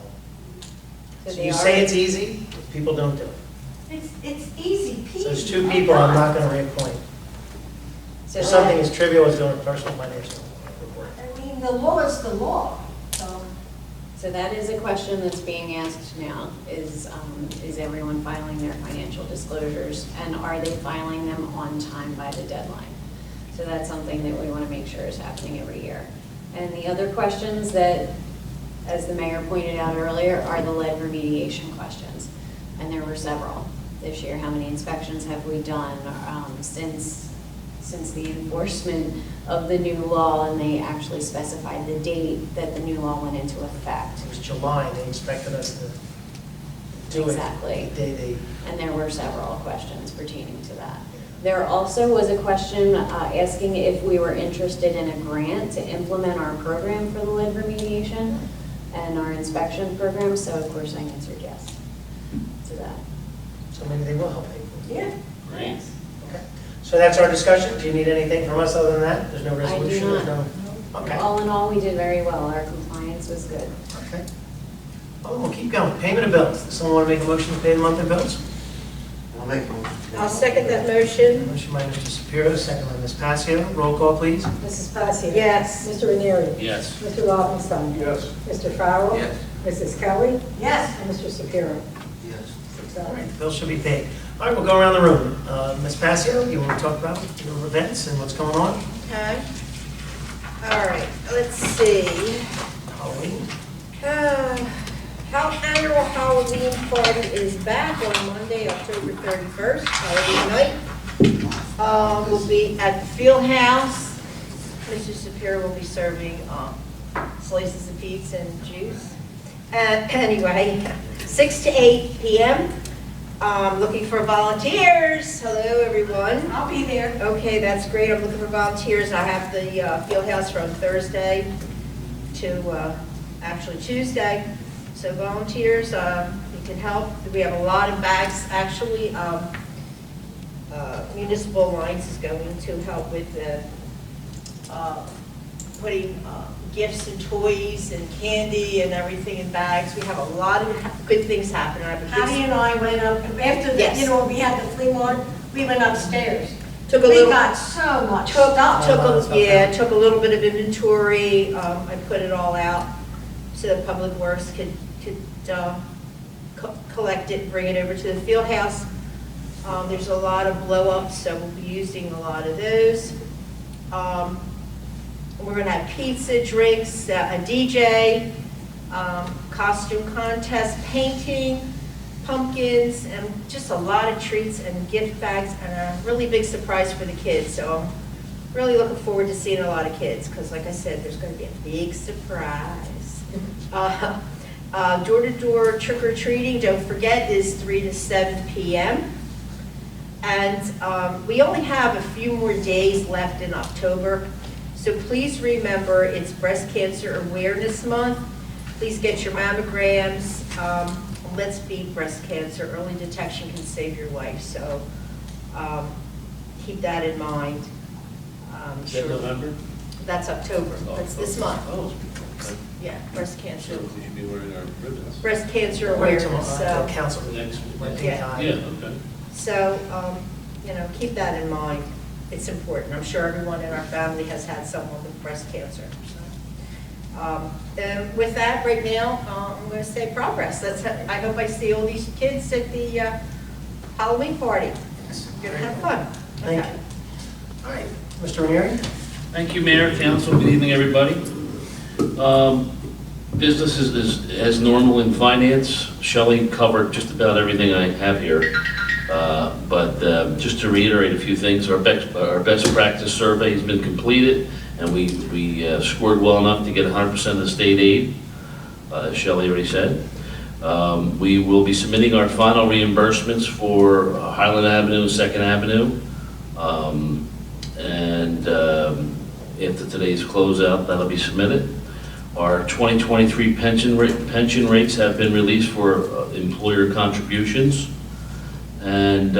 So so they you are- say it's easy, but people don't do it. It's easy peasy. So there's 2 people I'm not going to reappoint. So For something that- as trivial as doing a personal financial report. I mean, the law is the law, so. So that is a question that's being asked now, is everyone filing their financial disclosures? And are they filing them on time by the deadline? So that's something that we want to make sure is happening every year. And the other questions that, as the mayor pointed out earlier, are the lead remediation questions. And there were several this year. How many inspections have we done since the enforcement of the new law, and they actually specified the date that the new law went into effect. It was July, and they expected us to do it. Exactly. The day they, And there were several questions pertaining to that. There also was a question asking if we were interested in a grant to implement our program for the lead remediation and our inspection program, so of course I answered yes to that. so maybe they will help pay for it. Yeah. Great. Okay. So that's our discussion. Do you need anything from us other than that? There's no I do resolution? There's not. no- Okay. All in all, we did very well. Our compliance was good. Okay. Well, we'll keep going. Payment of bills. Does someone want to make a motion to pay the monthly bills? I'll make a motion. I'll second that motion. Motion by Mr. Shapiro, second by Ms. Passio. Roll call, please. Mrs. Passio? Yes. Mr. Ranieri? Yes. Mr. Lobenstein? Yes. Mr. Farrell? Yes. Mrs. Kelly? Yes. And Mr. Shapiro? Yes. 6 All ayes. right, bills should be paid. All right, we'll go around the room. Ms. Passio, you want to talk about your events and what's going on? Okay. All right, let's see. Halloween? Annual Halloween party is back on Monday, October 31st, Halloween night. We'll be at the Field House. Mr. Shapiro will be serving slices of pizza and juice. Anyway, 6 to 8 p.m. Looking for volunteers. Hello, everyone. I'll be there. Okay, that's great. I'm looking for volunteers. I have the field house from Thursday to actually Tuesday. So volunteers, you can help. We have a lot of bags. Actually, Municipal Alliance is going to help with putting gifts and toys and candy and everything in bags. We have a lot of good things happening. I have a big- Patty and I went up, after the, Yes. we had the flea market, we went upstairs. Took a We little. got so much Took stuff. took a little bit of inventory. I put it all out so that Public Works could collect it, bring it over to the field house. There's a lot of blow-ups, so we'll be using a lot of those. We're gonna have pizza, drinks, a DJ, costume contest, painting, pumpkins, and just a lot of treats and gift bags, and a really big surprise for the kids. So I'm really looking forward to seeing a lot of kids, because like I said, there's gonna be a big surprise. Door-to-door trick-or-treating, don't forget, is 3 to 7 p.m. And we only have a few more days left in October. So please remember, it's Breast Cancer Awareness Month. Please get your mammograms. Let's beat breast cancer. Early detection can save your life. So keep that in mind. Is that November? That's October. That's this month. Oh, okay. Yeah, breast cancer. So we should be wearing our ribbons. Breast cancer Wait till awareness. So, council Next meeting. week. Let Yeah. time. Yeah, okay. so keep that in mind. It's important. I'm sure everyone in our family has had someone with breast cancer. So, and with that, right now, I'm going to say progress. I hope I see all these kids at the Halloween party. You're going to have fun. Thank Okay. you. All right, Mr. Ranieri? Thank you, Mayor, Council. Good evening, everybody. Business is as normal in finance. Shelley covered just about everything I have here. But just to reiterate a few things, our best practice survey has been completed, and we scored well enough to get 100% of the state aid, as Shelley already said. We will be submitting our final reimbursements for Highland Avenue and 2nd Avenue. After today's closeout, that'll be submitted. Our 2023 pension rates have been released for employer contributions. And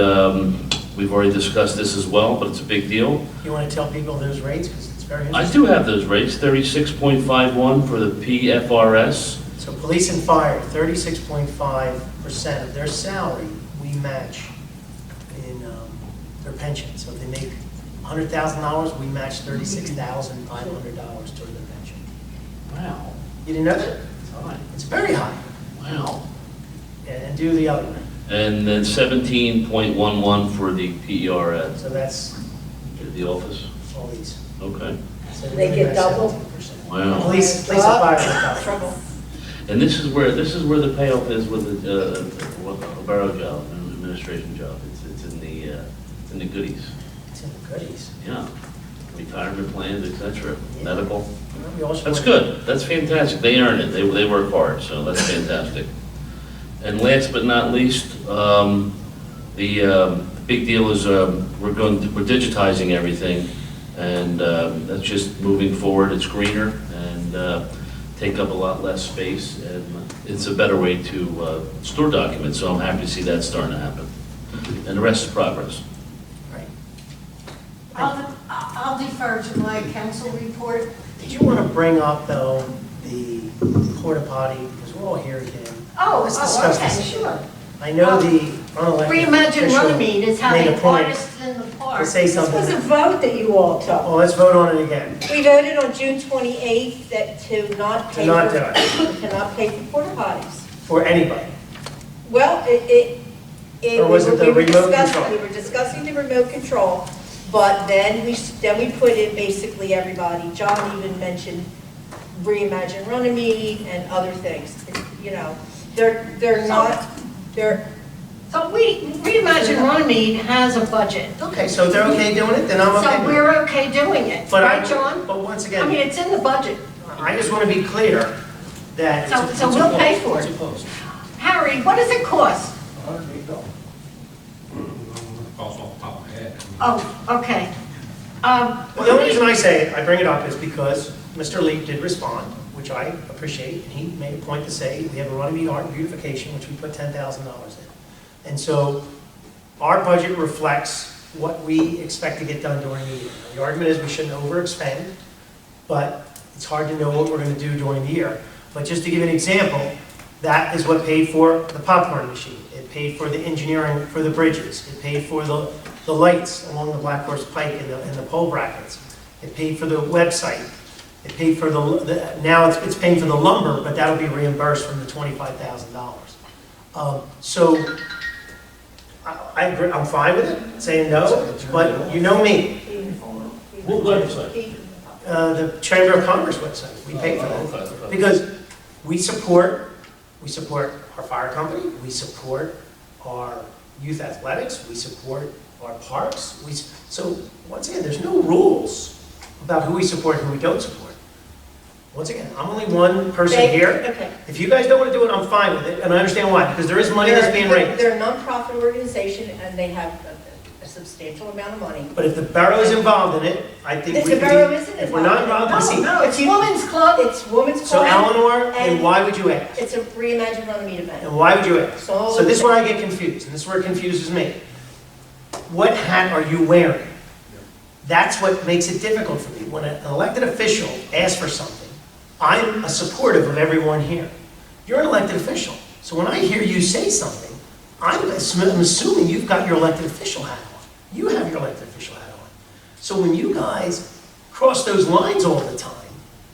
we've already discussed this as well, but it's a big deal. You want to tell people those rates, because it's very I interesting. do have those rates, 36.51 for the PFRS. So police and fire, 36.5% of their salary, we match in their pension. So if they make $100,000, we match $36,500 toward their pension. Wow, You didn't know that? that's high. It's very high. Wow. And do the other one. And then 17.11 for the PERS, So that's the office. all these. Okay, So They we get match double? 17%. wow. Police and fire get double. Trouble. And this is where the payoff is with the borough job, and administration job. It's in the goodies. It's in the goodies. Yeah, retirement plans, etc. Medical. Well, we also That's want- good. That's fantastic. They earn it. They work hard, so that's fantastic. And last but not least, the big deal is we're digitizing everything, and that's just moving forward. It's greener and take up a lot less space, and it's a better way to store documents. So I'm happy to see that starting to happen. And the rest is progress. Right. defer to my council report. Did you want to bring up, though, the porta potty, because we're all here again. Oh, Let's discuss okay, this. sure. I know the unelected Reimagine official Runnemede is made having a point artists in the park. to say This was something. a vote that you all took. Well, let's vote on it again. We voted on June 28th that to not pay To not for, do it. to not pay for porta potties. For anybody. Well, Or was it the we were remote discussing- control? We were discussing the remote control, but then we put in basically everybody. John even mentioned Reimagine Runnemede and other things. You know, they're not, they're, So Reimagine Runnemede has a budget. Okay, so if they're okay doing it, then I'm okay So with it. we're okay doing it, But right, John? But once I mean, again, it's in the budget. I just want to be clear that. So we'll pay for it. Harry, what does it cost? Cost off the top of my head. Oh, okay. Well, the only reason I say it, I bring it up, is because Mr. Lee did respond, which I appreciate, and he made a point to say, we have a Runnemede Art Beautification, which we put $10,000 in. And so, our budget reflects what we expect to get done during the year. The argument is we shouldn't overexpend, but it's hard to know what we're going to do during the year. But just to give an example, that is what paid for the popcorn machine. It paid for the engineering for the bridges. It paid for the lights along the Black Horse Pike and the pole brackets. It paid for the website. It paid for now it's paying for the lumber, but that'll be reimbursed from the $25,000. So I agree, I'm fine with it, saying no, but you know me. What website? The Chamber of Commerce website, we pay for that. Because we support our fire company, we support our youth athletics, we support our parks. So once again, there's no rules about who we support and who we don't support. Once again, I'm only one person here. Okay. If you guys don't want to do it, I'm fine with it, and I understand why, because there is money that's being raised. They're a nonprofit organization and they have a substantial amount of money. But if the borough is involved in it, I think If we the could borough be, isn't if we're not involved, you see. No, it's Women's Club. It's Women's So Club. Eleanor, then and why would you ask? It's a Reimagine Runnemede event. And why would you ask? So- So this is where I get confused, and this is where it confuses me. What hat are you wearing? That's what makes it difficult for me. When an elected official asks for something, I'm a supportive of everyone here. You're an elected official. So when I hear you say something, I'm assuming you've got your elected official hat on. You have your elected official hat on. So when you guys cross those lines all the time,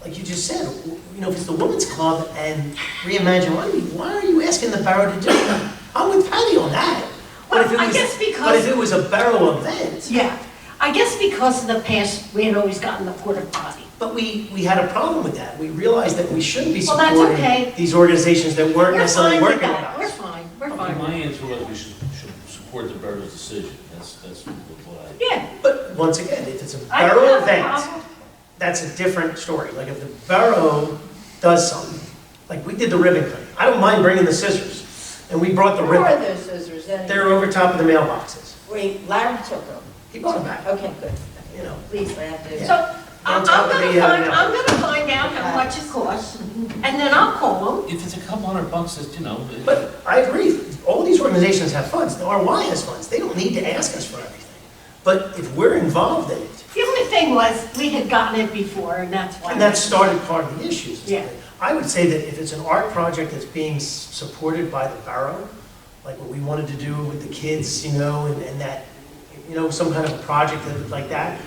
like you just said, you know, if it's the Women's Club and Reimagine Runnemede, why are you asking the borough to do that? I'm with Patty on that. Well, I guess because- But if it was a borough event, Yeah, I guess because in the past, we had always gotten the porta potty. but we had a problem with that. We realized that we shouldn't be Well, that's supporting okay. these organizations that weren't We're necessarily fine with working with that, we're us. fine, we're Okay, fine. my answer was we should support the borough's decision. That's what I. Yeah, But once again, if it's a I don't borough have a event, problem. that's a different story. Like if the borough does something, like we did the ribbon cutting. I don't mind bringing the scissors, and we brought the Where are ribbon. those scissors then? They're over top of the mailboxes. Wait, Larry took them. He brought them back, Okay, good. you know. Please, I have to. So, I'm On top of gonna the, find out how much it costs, and then I'll call them. If it's a couple $100, that's, you know. But I agree, all these organizations have funds, the RY has funds, they don't need to ask us for everything. But if we're involved in it, The only thing was, we had gotten it before, and that's why. and that started part of the issues. Yeah. I would say that if it's an art project that's being supported by the borough, like what we wanted to do with the kids, you know, and that, you know, some kind of a project like that,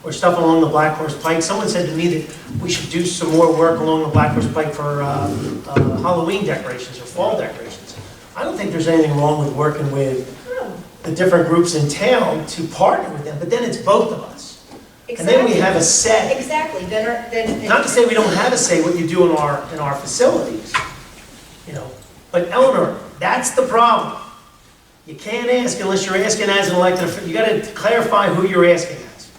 or stuff along the Black Horse Pike. Someone said to me that we should do some more work along the Black Horse Pike for Halloween decorations or fall decorations. I don't think there's anything wrong with working with the different groups in town to partner with them, but then it's both of us. And then we have a say. Exactly, then. Not to say we don't have a say what you do in our facilities, you know. But Eleanor, that's the problem. You can't ask unless you're asking as an elected official. You got to clarify who you're asking as.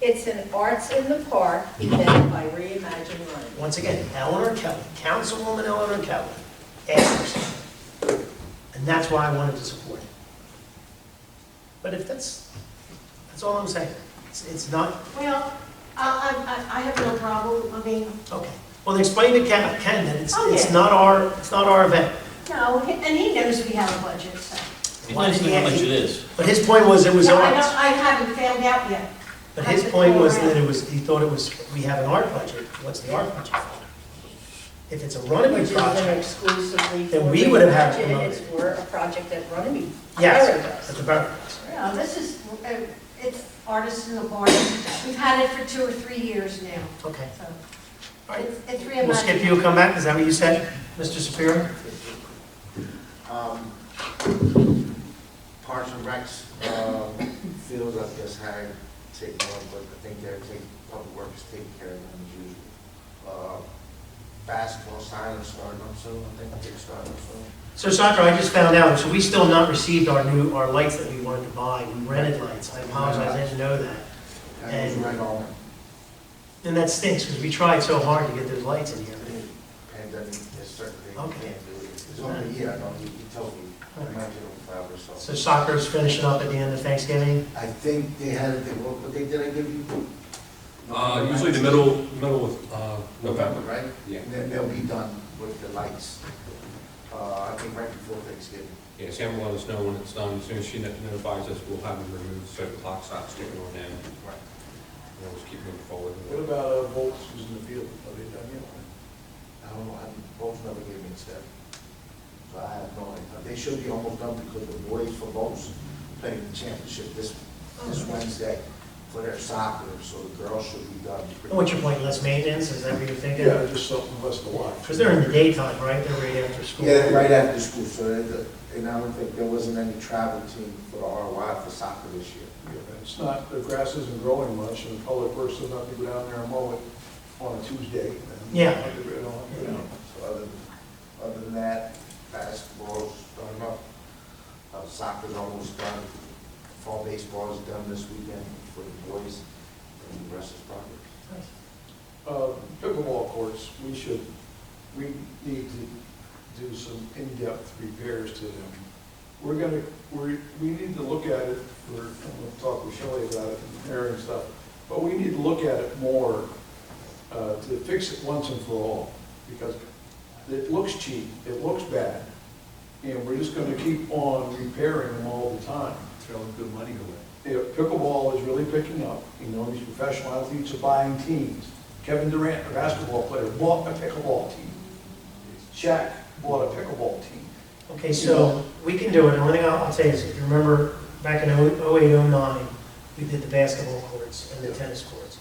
It's an Arts in the Park event by Reimagine Runnemede. Once again, Eleanor Kelly, Councilwoman Eleanor Kelly, asked for something. And that's why I wanted to support it. But if that's all I'm saying. It's not, Well, I have no problem, I mean, okay. Well, then explain to Ken that it's Oh, yeah. not our event. no, and he knows we have a budget, so. He knows how much it is. But his point was it was No, ours. I haven't found out yet. But his point was that he thought it was, we have an art budget, what's the art budget for? If it's a Which Runnemede isn't project, exclusively then for we the would have had budget, promoted. it's for a project that Runnemede. yes, Borough at does. the Borough does. Yeah, this is, it's artists in the bar. We've had it for 2 or 3 years now, Okay. so All right. it's We'll skip reimagined. you, come back, is that what you said, Mr. Shapiro? Parks and Recs, fields, I guess, had taken on, but I think Public Works is taking care of them as usual. Basketball signing starting up soon, I think they're starting up soon. So soccer, I just found out, so we still not received our lights that we wanted to buy, we rented lights, I apologize, I didn't know that. And it was right on, And that stinks, because we tried so hard to get those lights in here. pandemic, there's certain things you Okay. can't do. It's only a year, I know, he told me, I might get them forever, so. So soccer's finishing up at the end of Thanksgiving? I think they had, what they did I give you? Usually the middle of November. Right? Yeah. And then they'll be done with the lights, I think right before Thanksgiving. Yeah, Sam will let us know when it's done. As soon as she notifies us, we'll have them removed, so the clock stops ticking on them. Right. We'll just keep moving forward. What about bolts in the field? Are they done yet? I don't know, both never gave me a step. So I have no idea. They should be almost done because the boys for both playing the championship this Wednesday for their soccer, so the girls should be done. And what's your point, less maintenance, is that what you're thinking? Yeah, just something less to watch. Because they're in the daytime, right, they're right after school? Yeah, right after school, so, and I don't think there wasn't any travel team for the ROI for soccer this year. Yeah, it's not, the grass isn't growing much, and the Public Works doesn't have to go down there and mow it on a Tuesday. and Yeah. they don't have to go down. So other than that, basketball's done up, soccer's almost done, fall baseball is done this weekend for the boys, and the rest is progress. Pickleball courts, we need to do some in-depth repairs to them. We need to look at it, I'm going to talk with Shelley about it, and Mary and stuff, but we need to look at it more to fix it once and for all, because it looks cheap, it looks bad, and we're just going to keep on repairing them all the time. Throwing good money away. Pickleball is really picking up, these professional athletes are buying teams. Kevin Durant, a basketball player, bought a pickleball team. Shaq bought a pickleball team. Okay, so we can do it, the only thing I'll say is, if you remember, back in 08, 09, we did the basketball courts and the tennis courts.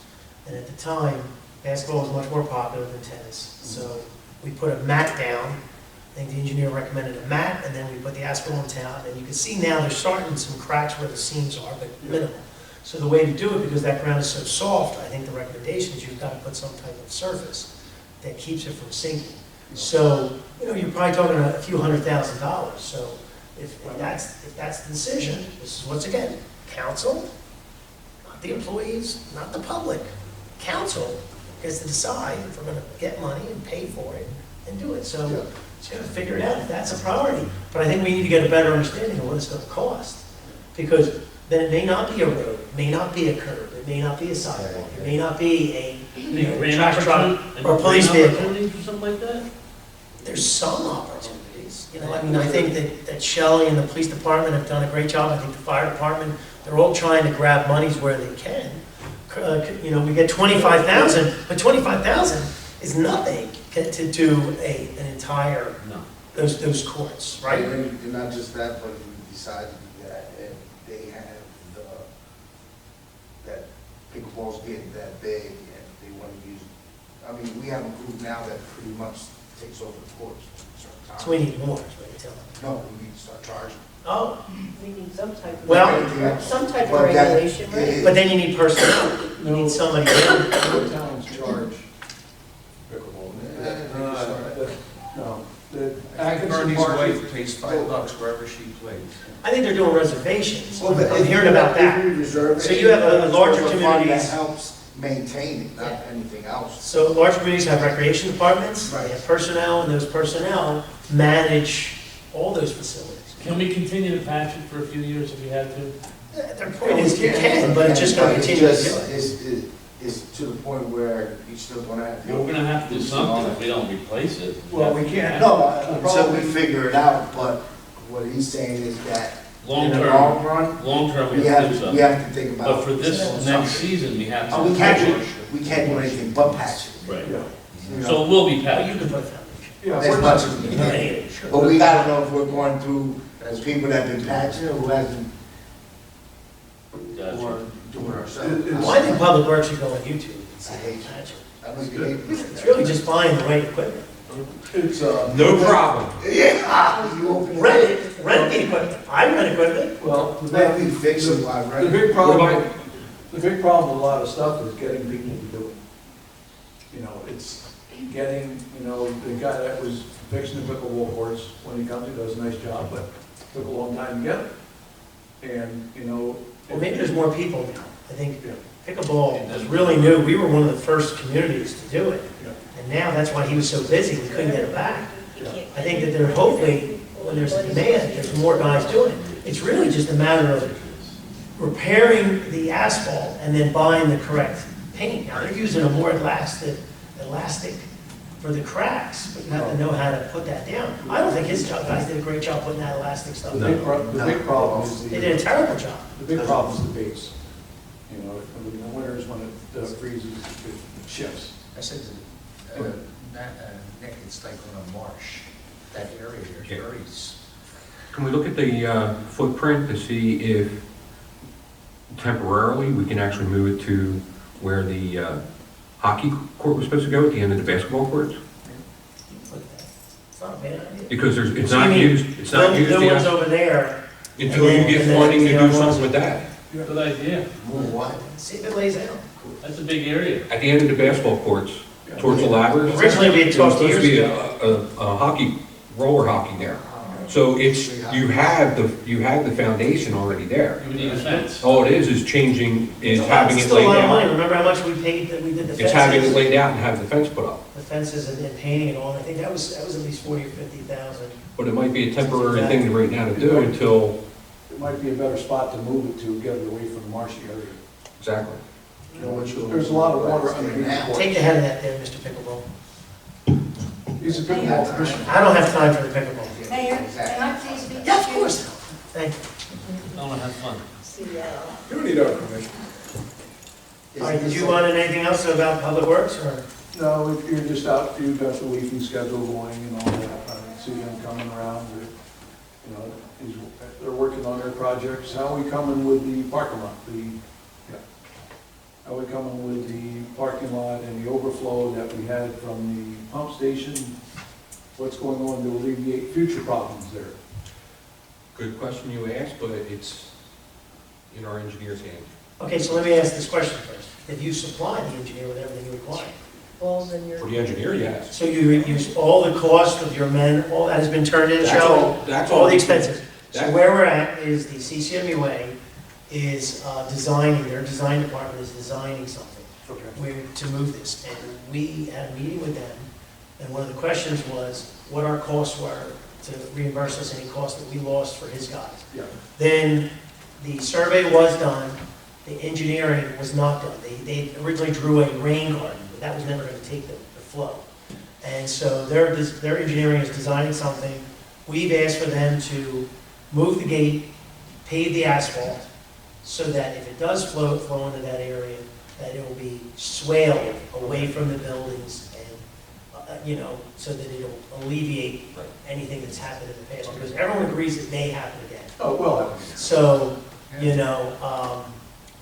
And at the time, basketball was much more popular than tennis. So we put a mat down, I think the engineer recommended a mat, and then we put the asphalt down, and you can see now there's starting some cracks where the seams are, but minimal. So the way to do it, because that ground is so soft, I think the recommendation is you've got to put some type of surface that keeps it from sinking. So, you're probably talking a few $100,000. So if that's the decision, this is once again, council, not the employees, not the public. Council gets to decide if we're going to get money and pay for it and do it. So it's got to figure it out if that's a priority. But I think we need to get a better understanding of what it's going to cost. Because then it may not be a road, it may not be a curb, it may not be a sidewalk, it may not be a trash truck or a police vehicle. Or something like that? There's some opportunities, I think that Shelley and the police department have done a great job. I think the fire department, they're all trying to grab monies where they can. We get $25,000, but $25,000 is nothing to do an entire, those courts, right? And not just that, but we decided that if they have that pickleball's getting that big and they want to use, we have a group now that pretty much takes over the courts. So we need more, is what you're telling me. No, we need to start charging. Oh, We need some type of, well, some type of But that- regulation, right? but then you need personnel. You need somebody in. No towns charge pickleball. No. The Atkinson Park, pays $5 wherever she plays. I think they're doing reservations. Well, but I'm if hearing you- about if that. you reserve it, So you have a larger it's a fund communities. That helps maintain it, not anything else. So large communities have recreation departments, they Right. have personnel, and those personnel manage all those facilities. Can we continue to patch it for a few years if we had to? Their point is, you can, but it's just going to continue to do it. It's to the point where you're still gonna have. We're gonna have to do something if we don't replace it. well, we can't. No, until we figure it out, but what he's saying is that Long In the term, long run, long term, we we have to do we something. have to think about. But for this next season, we have to. We can't do anything but patch it. Right. Yeah. You know? So it will be You patched. can put a foundation. Yeah, As we're much not, as we can. But we gotta know if we're going through, as people that have been patching or who hasn't, Gotcha. or doing ourselves. Well, I think Public Works should go on YouTube and see I hate the patch. I know you hate me. It's really just buying the right equipment. it's, No problem. Yeah, you open Rent it. it, rent the equipment. I rent equipment. well, the Let big, me fix it while I the rent. big What problem, about- the big problem with a lot of stuff is getting people to do it. You know, it's getting, you know, the guy that was fixing the pickleball courts, when he comes, he does a nice job, but took a long time to get it. And, you know. Well, maybe there's more people now. I think Yeah. pickleball was really new. We were one of the first communities to do it. Yeah. And now that's why he was so busy, we couldn't get it back. Yeah. I think that there, hopefully, when there's a demand, there's more guys doing it. It's really just a matter of repairing the asphalt and then buying the correct paint. Now, they're using a more elastic for the cracks, but you have to know how to put that down. I don't think his guys did a great job putting that elastic stuff The down. big problem is They did a terrible job. the big problem is the base. You know, in the winters when it freezes, it shifts. I said, Nick, it's like on a marsh, that area there's Yeah. very, Can we look at the footprint to see if temporarily we can actually move it to where the hockey court was supposed to go at the end of the basketball courts? It's not a bad idea. Because it's So you not mean used, it's not The used new one's yet over there, until you and get then funding to the do other ones- something with that. Good idea. Move what? see if it lays out. That's a big area. At the end of the basketball courts, towards the ladders. Originally, we had There was talked supposed to years be ago. a hockey, roller hockey there. So it's, you have the foundation already there. You would need a fence. All it is changing, is having It's it still a laid lot of money. out. Remember how much we paid that we did the fences? It's having it laid out and have the fence put up. The fences and painting and all, I think that was at least 40 or 50,000. But it might be a temporary thing right now to do until, It might be a better spot to move it to, get it away from the marshy area. exactly. You know what you'll- There's a lot of water underneath the court. Take the head of that there, Mr. Pickleball. He's a pickleball commissioner. I don't have time for the pickleball. Mayor, can I please speak? Yeah, of course. Thank you. I want to have fun. You don't need our permission. All right, did you want anything else about Public Works, or? No, if you're just out, you've got the leafing schedule going and all that, I see them coming around, you know, they're working on their projects. How are we coming with the parking lot? How are we coming with the parking lot and the overflow that we had from the pump station? What's going on to alleviate future problems there? Good question you asked, but it's in our engineer's hand. Okay, so let me ask this question first. If you supply the engineer with everything you require, Balls in your. For the engineer, yes. so you use all the cost of your men, all that has been turned in, Shelley? That's All the expenses. So That- where we're at is the CCMUA is designing, their design department is designing something Okay. to move this. And we had a meeting with them, and one of the questions was what our costs were to reimburse us any costs that we lost for his guys. Yeah. Then the survey was done, the engineering was not done. They originally drew a rain garden, but that was never going to take the flow. And so their engineering is designing something. We've asked for them to move the gate, pave the asphalt, so that if it does flow into that area, that it will be swaled away from the buildings and, so that it'll alleviate anything that's happened in the past. Because everyone agrees it may happen again. Oh, well, So,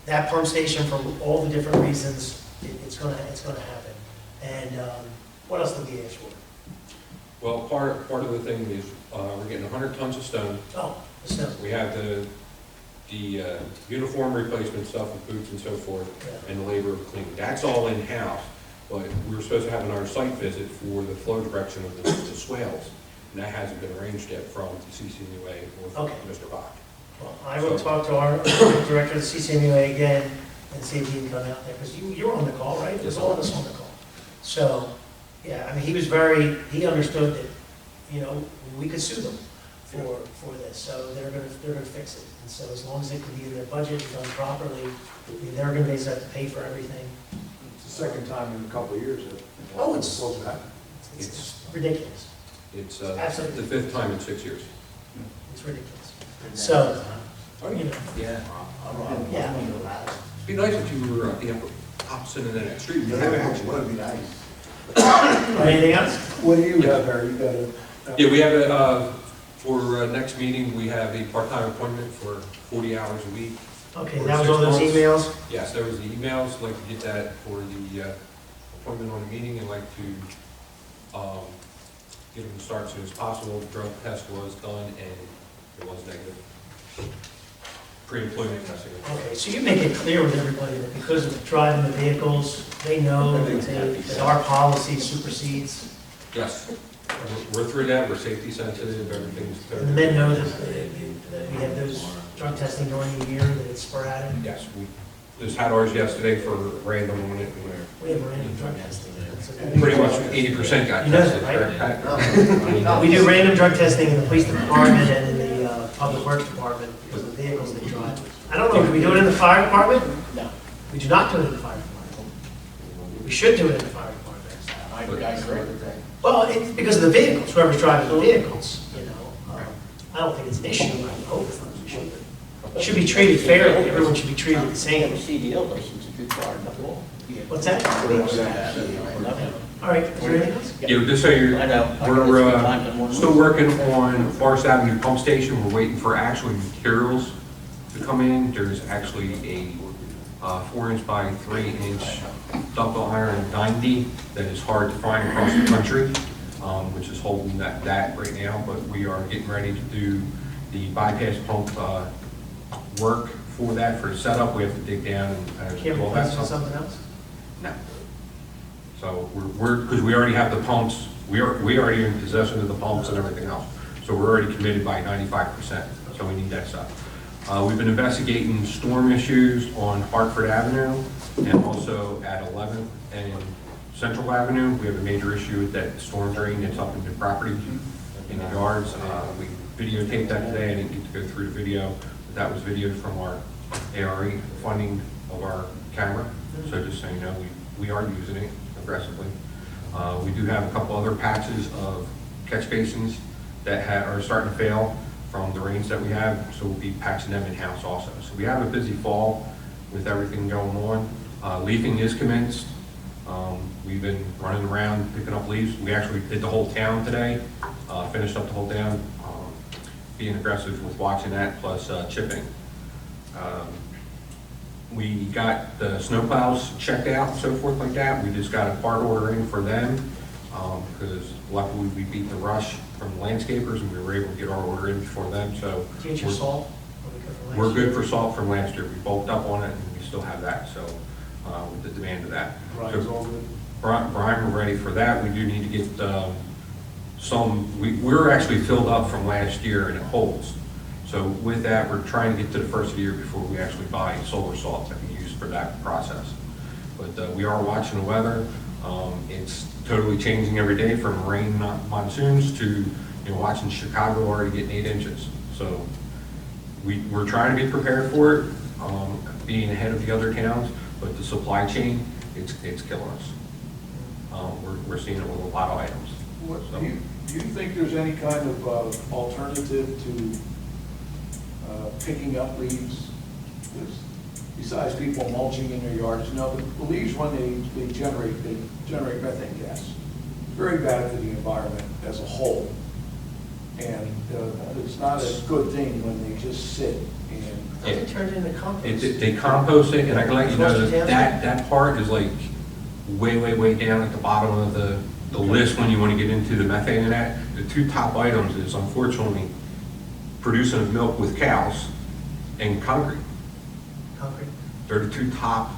that pump station, for all the different reasons, it's gonna happen. And what else did we ask for? Well, part of the thing is, we're getting 100 tons of stone. Oh, the snow. We have the uniform replacement stuff with boots and so forth, and the labor of cleaning. That's all in-house, but we were supposed to have another site visit for the flow direction of the swales, and that hasn't been arranged yet from the CCNUA or from Okay. Mr. Bach. Well, I will talk to our director of the CCMUA again and see if he can come out there, because you were on the call, right? It was all of us on the call. So, yeah, I mean, he understood that, we could sue them for this, so they're gonna fix it. And so as long as it can be in their budget, done properly, they're gonna basically have to pay for everything. it's the second time in a couple of years that Oh, it's- supposed to happen. It's ridiculous. It's Absolutely. the 5th time in 6 years. It's ridiculous. So, you know, Yeah. yeah. It'd be nice if you were the opposite end of that street. Would be nice. Anything else? What do you have there? You got a? Yeah, we have for next meeting, we have a part-time appointment for 40 hours a week. Okay, that was all those emails? Yes, there was the emails, like to get that for the appointment on the meeting, and like to get them to start as soon as possible. The drug test was done and it was negative. Pre-employment testing. Okay, so you make it clear with everybody that because of driving the vehicles, they know that our policy supersedes. Yes, we're through that, we're safety sensitive, everything's. And the men know that we have those drug testing going a year, that it's sporadic. Yes, we just had ours yesterday for random on it. We have random drug testing. Pretty much 80% got You know tested. that, right? Correct, Pat? We do random drug testing in the police department and in the public works department because of the vehicles they drive. I don't know, do we do it in the fire department? No. We do not do it in the fire department. We should do it in the fire department. I agree with that. Well, it's because of the vehicles, whoever's driving the vehicles, you know. I don't think it's an issue, I hope it should. It should be treated fairly, everyone should be treated the same. CDL license if you're driving up law. What's that? All right, is there anything else? Yeah, just so you're, I know. we're still working on Forest Avenue Pump Station. We're waiting for actual materials to come in. There's actually a 4-inch by 3-inch ductile iron 90 that is hard to find across the country, which is holding that right now. But we are getting ready to do the bypass pump work for that, for the setup. We have to dig down and Can't do all that replace it with stuff. something else? No. So because we already have the pumps, we already in possession of the pumps and everything else. So we're already committed by 95%, so we need that stuff. We've been investigating storm issues on Hartford Avenue and also at 11th and Central Avenue. We have a major issue with that storm drain that's up in the property in the yards. We videotaped that today. I didn't get to go through the video, but that was videoed from our ARE funding of our camera. So just so you know, we are using it aggressively. We do have a couple other patches of catch basins that are starting to fail from the rains that we have, so we'll be patching them in-house also. So we have a busy fall with everything going on. Leafing is commenced. We've been running around picking up leaves. We actually did the whole town today, finished up the whole town, being aggressive with watching that, plus chipping. We got the snowplows checked out and so forth like that. We just got a part order in for them because luckily we beat the rush from the landscapers and we were able to get our order in before them. So Do you get your salt? we're good for salt from last year. We bulked up on it and we still have that. So with the demand of that. Brian's all good? Brian, we're ready for that. We do need to get we're actually filled up from last year and it holds. So with that, we're trying to get to the first of the year before we actually buy solar salt that we use for that process. But we are watching the weather. It's totally changing every day from rain monsoons to watching Chicago already getting 8 inches. So we're trying to be prepared for it, being ahead of the other towns, but the supply chain, it's killing us. We're seeing it with a lot of items. So. Do you think there's any kind of alternative to picking up leaves? Besides people mulching in their yards, the leaves, when they generate methane gas. Very bad for the environment as a whole. And it's not a good thing when they just sit and... It turns into compost. They compost it, and I can let you know that part is like way down at the bottom of the list when you want to get into the methane and that. The two top items is unfortunately producing milk with cows and concrete. Concrete. They're the two top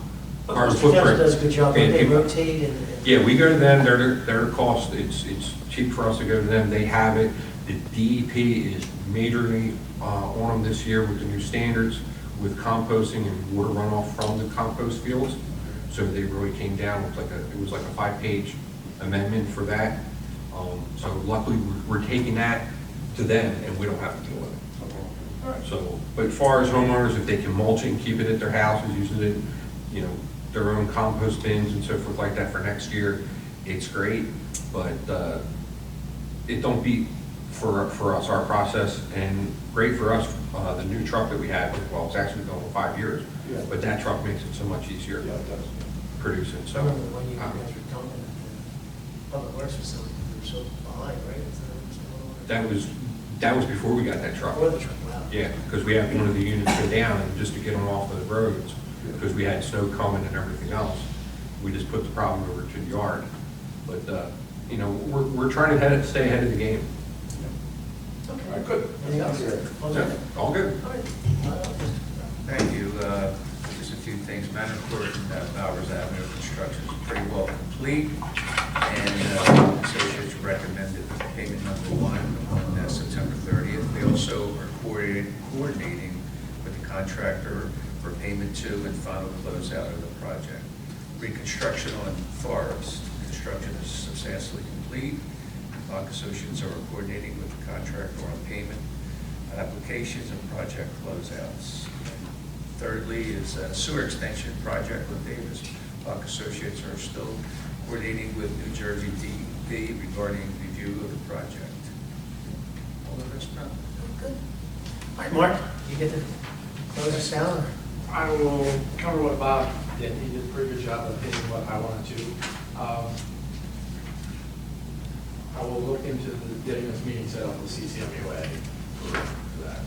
But carbon Mr. Kessler footprint. does a good job, And- they and- rotate and... Yeah, we go to them, their cost, it's cheap for us to go to them, they have it. The DEP is majorly on them this year with the new standards, with composting and water runoff from the compost fields. So they really came down with it was like a 5-page amendment for that. So luckily, we're taking that to them and we don't have to deal with it. So, but as far as homeowners, if they can mulch it and keep it at their houses, using it, their own compost bins and so forth like that for next year, it's great, but it don't beat for us, our process, and great for us, the new truck that we have, well, it's actually going 5 years, Yeah. but that truck makes it so much easier Yeah, it does. producing, I so. remember when you guys were dumping at the public works facility, you were so behind, right? That was before we got that truck. Before the truck, wow. Yeah, because we had one of the units go down, and just to get them off the roads, because we had snow coming and everything else, we just put the problem over to the yard. But, you know, we're trying to stay ahead of the game. Okay. Good. Anything else? All good? All good. All right. Thank you. Just a few things. Manor Court, Bowers Avenue construction is pretty well complete, and associates recommended payment number 1 on September 30th. We also are coordinating with the contractor for payment 2 and final closeout of the project. Reconstruction on Forest, construction is substantially complete. Bach Associates are coordinating with the contractor on payment, applications, and project closeouts. Thirdly is a sewer extension project with Davis. Bach Associates are still coordinating with New Jersey DEP regarding review of the project. All the rest done. Good. All right, Mark, you get to close us down? or- I will cover what Bob did. He did a pretty good job of hitting what I wanted to. I will look into getting this meeting set up with CCMUA for that.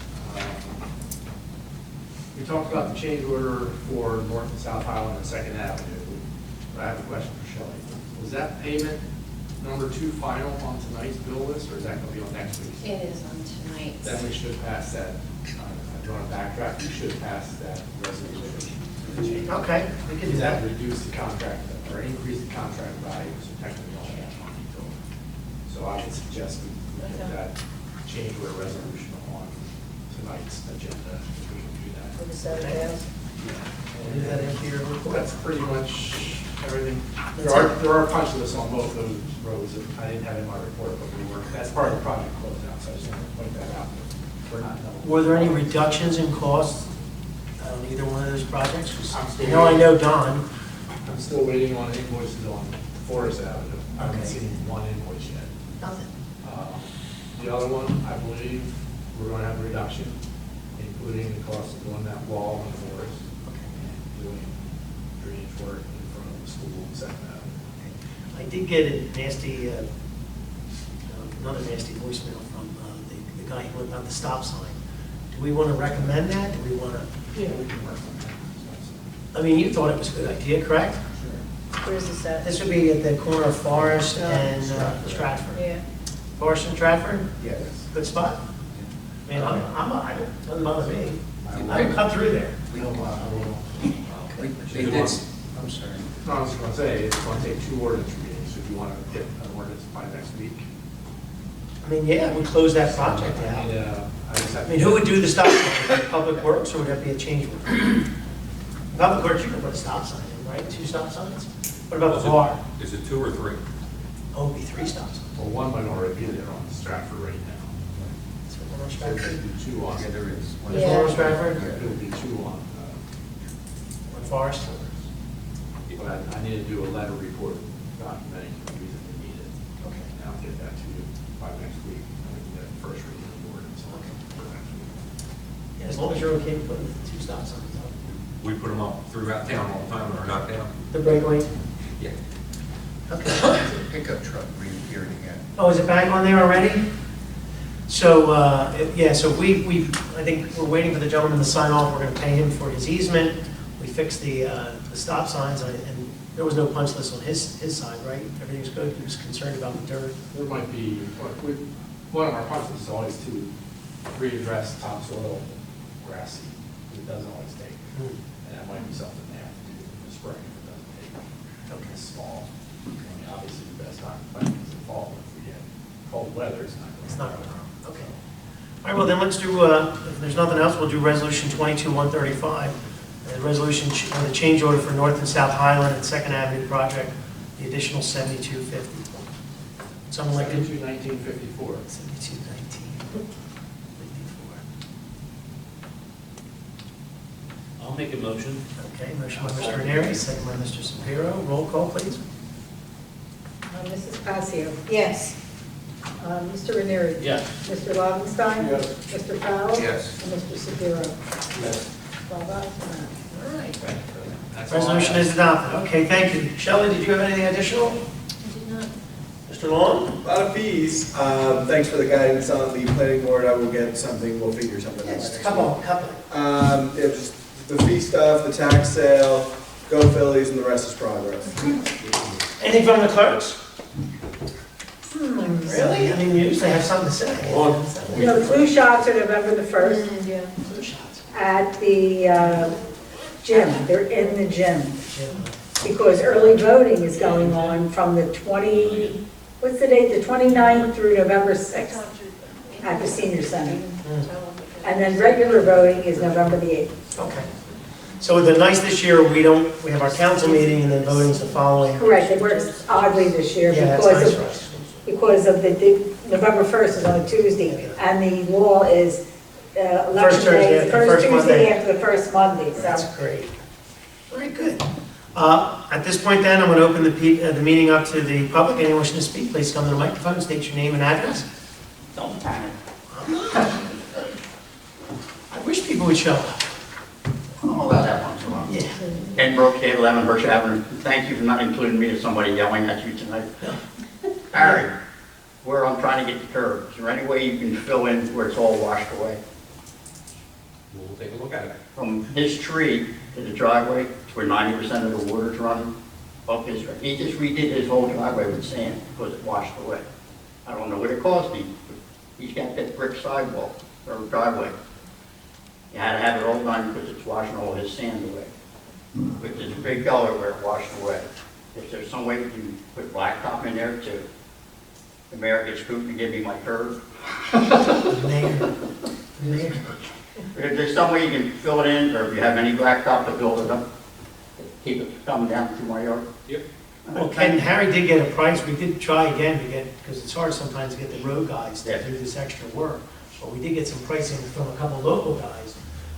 We talked about the change order for North and South Highland and Second Avenue. But I have a question for Shelley. Was that payment number 2 final on tonight's bill list, or is that going to be on next week's? It is on tonight's. Then we should pass that. I want to backtrack. We should pass that resolution. Okay, we can do Does that that. reduce the contract or increase the contract value? So technically, we only have money to it. So I would suggest we get that change order resolution on tonight's agenda. If we can do that. For the 7,000. We'll do that into your report. That's pretty much everything. That's There are punch lists on both those roads that I didn't have in my report, but that's part of the project closeout, so I just want to point that out. We're not double. Were there any reductions in costs on either one of those projects? 'Cause I'm still You know, I waiting. know Don. I'm still waiting on invoices on Forest Avenue. I haven't Okay. seen one invoice yet. Nothing. The other one, I believe, we're going to have a reduction, including the cost of doing that wall in the forest and doing drainage work in front of the school and Second Avenue. I did get a nasty, another nasty voicemail from the guy who went about the stop sign. Do we want to recommend that? Do we want to, Yeah, we can work on that. I mean, you thought it was a good idea, correct? Where's this at? This would be at the corner of Forest and Stratford. Yeah. Forest and Stratford, Yes. good spot. I mean, I don't, doesn't bother me. I would cut through there. They did, I'm sorry. No, I was going to say, it's going to take 2 ordinance readings, so if you want to get an ordinance by next week. I mean, yeah, we close that project I out. need, I just have I mean, who would do the stop sign? Would it be Public Works, or would that be a change order? Public Works, you can put a stop sign in, right? 2 stop signs? What about the bar? Is it 2 or 3? Oh, it'd be 3 stop signs. Well, one might already be there on Stratford right now. So one on So Stratford, we do 2 on. Yeah, there is. there's one on Stratford, It would be 2 on. one Forest. But I need to do a letter report documenting the reason we need it. Okay. And I'll get that to you by next week. And we can get first reading of the ordinance for next week. Yeah, as long as you're okay with putting 2 stop signs up. We put them up throughout town all the time, or not down? The breakaway? Yeah. Okay. Pickup truck reappeared again. Oh, is it back on there already? So, yeah, so I think we're waiting for the gentleman to sign off. We're going to pay him for his easement. We fixed the stop signs, and there was no punch list on his side, right? Everything's good? He was concerned about the dirt. There might be, one of our punches is always to readdress topsoil grass seed. It doesn't always take. And that might be something they have to do in the spring if it doesn't take. Okay. It's small. I mean, obviously, the best time to plant is in fall. If we get cold weather, it's not going to. It's not going to grow. Okay. All right, well, then let's do, if there's nothing else, we'll do Resolution 22-135. The resolution, the change order for North and South Highland and Second Avenue project, the additional $72.50. Someone like to? 1954. $72.19. I'll make a motion. Okay, motion by Mr. Ranieri, second by Mr. Shapiro. Roll call, please. Mrs. Passios? Yes. Mr. Ranieri? Yes. Mr. Lobenstein? Yes. Mr. Powell? Yes. And Mr. Shapiro? Yes. 12 ayes, none. All right. That's all I Resolution have. is adopted. Okay, thank you. Shelley, did you have anything additional? Mr. Long? A lot of fees. Thanks for the guidance on the planning board. I will get something, we'll figure something out. Yes, next couple. week. Yeah, just the fee stuff, the tax sale, go Phillies, and the rest is progress. Anything from the clerks? Really? I mean, you usually have something to say. You know, flu shots are November the 1st Flu shots. at the gym. They're in the gym. Because early voting is going on from the what's the date? The 29th through November 6th at the senior center. And then regular voting is November the 8th. Okay. So the nice this year, we have our council meeting and then voting's the following. Correct, it works oddly this year Yeah, that's nice for because us. of the November 1st is on a Tuesday, and the law is election Thursday day, after first first Monday. Tuesday after the first Monday, so. That's great. Very good. At this point then, I'm going to open the meeting up to the public. Anyone wishing to speak, please come to the microphone, state your name and address. Don't panic. I wish people would show up. I'll allow that once in a while. Yeah. Ken Brooks, 811 Hirsch Avenue. Thank you for not including me as somebody yelling at you tonight. Harry, where I'm trying to get the curb, is there any way you can fill in where it's all washed away? We'll take a look at it. From his tree to the driveway, to where 90% of the water's running up his driveway. He just redid his whole driveway with sand because it washed away. I don't know what it cost him, but he's got that brick sidewalk or driveway. You had to have it all done because it's washing all his sand away. But there's a big gully where it washed away. If there's some way we can put blacktop in there to, the mayor gets scooped and give me my curb. Mayor. If there's some way you can fill it in, or if you have any blacktop to build it up, keep it coming down through my yard. Yep. Well, Ken, Harry did get a price. We did try again to get, because it's hard sometimes to get the road guys to Yeah. do this extra work. But we did get some pricing from a couple local guys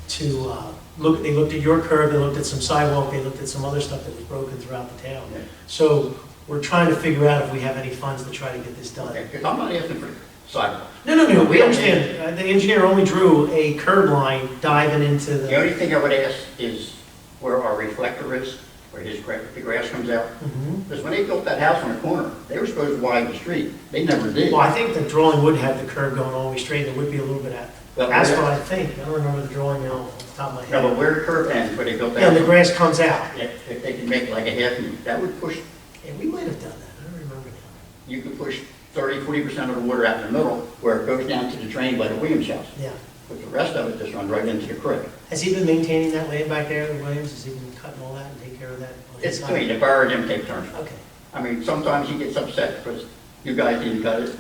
to look. They looked at your curb, they looked at some sidewalk, they looked at some other stuff that was broken throughout the town. Yeah. So we're trying to figure out if we have any funds to try to get this done. Okay, because I'm not asking for sidewalks. No, we understand. The engineer only drew a curb line diving into The only thing I would ask is where our reflector is, where the grass comes out. Mhm. Because when they built that house on the corner, they were supposed to widen the street. They never did. Well, I think the drawing would have the curb going all the way straight. There would be a little bit of But asphalt, I think. I don't remember the drawing now off the top of my No, but head. where the curb ends, where they built that. Yeah, and the grass comes out. If they could make like a half, that would push, Yeah, we might have done that. I don't remember now. you could push 30–40% of the water out in the middle, where it goes down to the drain by the Williams house. Yeah. But the rest of it just runs right into the creek. Has he been maintaining that land back there, Williams? Has he been cutting all that and taking care of that? on his It's side? clean, the borough didn't take turns. Okay. I mean, sometimes he gets upset because you guys didn't cut it,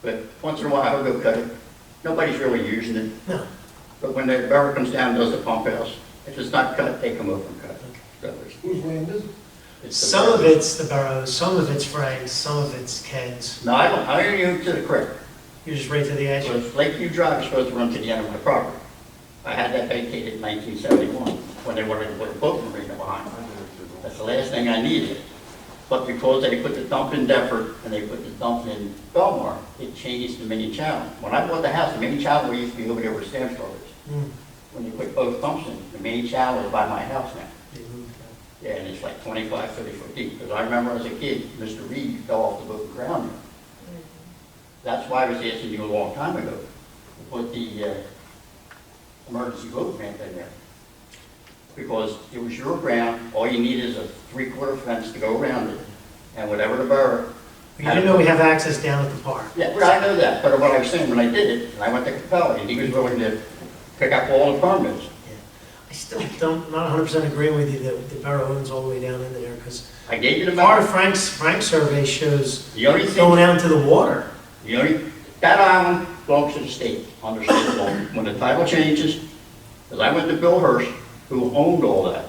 but once in a while he'll go cut it. Nobody's really using it, No. but when the borough comes down and does the pump house, if it's not cut, they come over and cut it. So Whose land is it? it's the Some of borough's. it's the Borough's, some of it's Frank's, some of it's Ken's. No, I own you to the creek. You're just right to the edge. So Lakeview Drive is supposed to run to the end of my property. I had that vacated in 1971 when they wanted to put a boat marina behind it. That's the last thing I needed. But because they put the dump in Deptford and they put the dump in Belmar, it changed the main channel. When I bought the house, the main channel used to be over there where stamp store is. Mm. When you put both dumps in, the main channel is by my house now. They moved that. Yeah, and it's like 25, 30 foot deep. Because I remember as a kid, Mr. Reed fell off the boat and drowned there. That's why I was asking you a long time ago to put the emergency boat ramp in there. Because it was your ground, all you need is a 3/4 fence to go around it, and whatever the borough. You do know we have access down at the park. Yeah, well, I know that, but what I was saying, when I did it, and I went to Capelli, and he was willing to pick up all the permits. I still don't, not 100% agreeing with you that the borough owns all the way down into there, because I gave you the part of map. Frank's survey shows The only thing, going out into the water. that island belongs to the state, under state law. When the title changes, because I went to Bill Hirsch, who owned all that.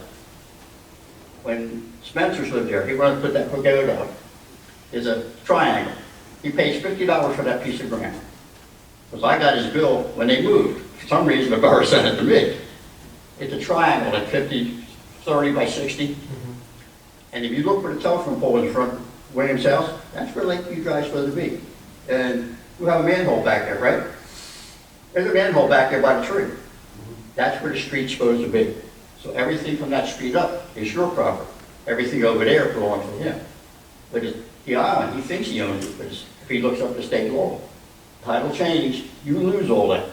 When Spencer's lived there, he wanted to put that pagoda up. There's a triangle. He pays $50 for that piece of ground. Because I got his bill when they moved. For some reason, the borough sent it to me. It's a triangle at 30 by 60. And if you look for the telephone pole in front of Williams' house, that's where Lakeview Drive's supposed to be. And we have a manhole back there, right? There's a manhole back there by the tree. That's where the street's supposed to be. So everything from that street up is your property. Everything over there belongs to him. But the island, he thinks he owns it, but if he looks up the state law, title change, you lose all that.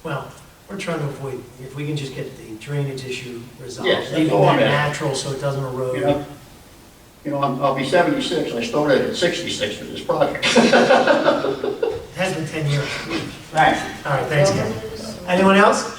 Well, we're trying to avoid, if we can just get the drainage issue resolved, Yes, that's leaving all that I'm asking. natural so it doesn't erode. You know, I'll be 76, and I started at 66 for this project. It has been 10 years. Thanks. All right, thanks again. Anyone else?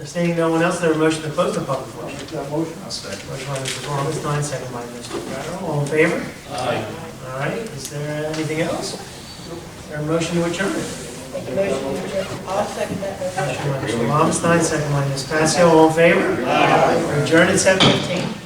Seeing no one else, there a motion to close the public portion. Motion. I'll second. Motion by Mr. Gorman, second by Mr. Guerrero. All in favor? Aye. All right, is there anything else? Is there a motion to adjourn? I'll second that. Motion by Mr. Lomstein, second by Ms. Pascal. All in favor? Aye. We're adjourned at 7:15.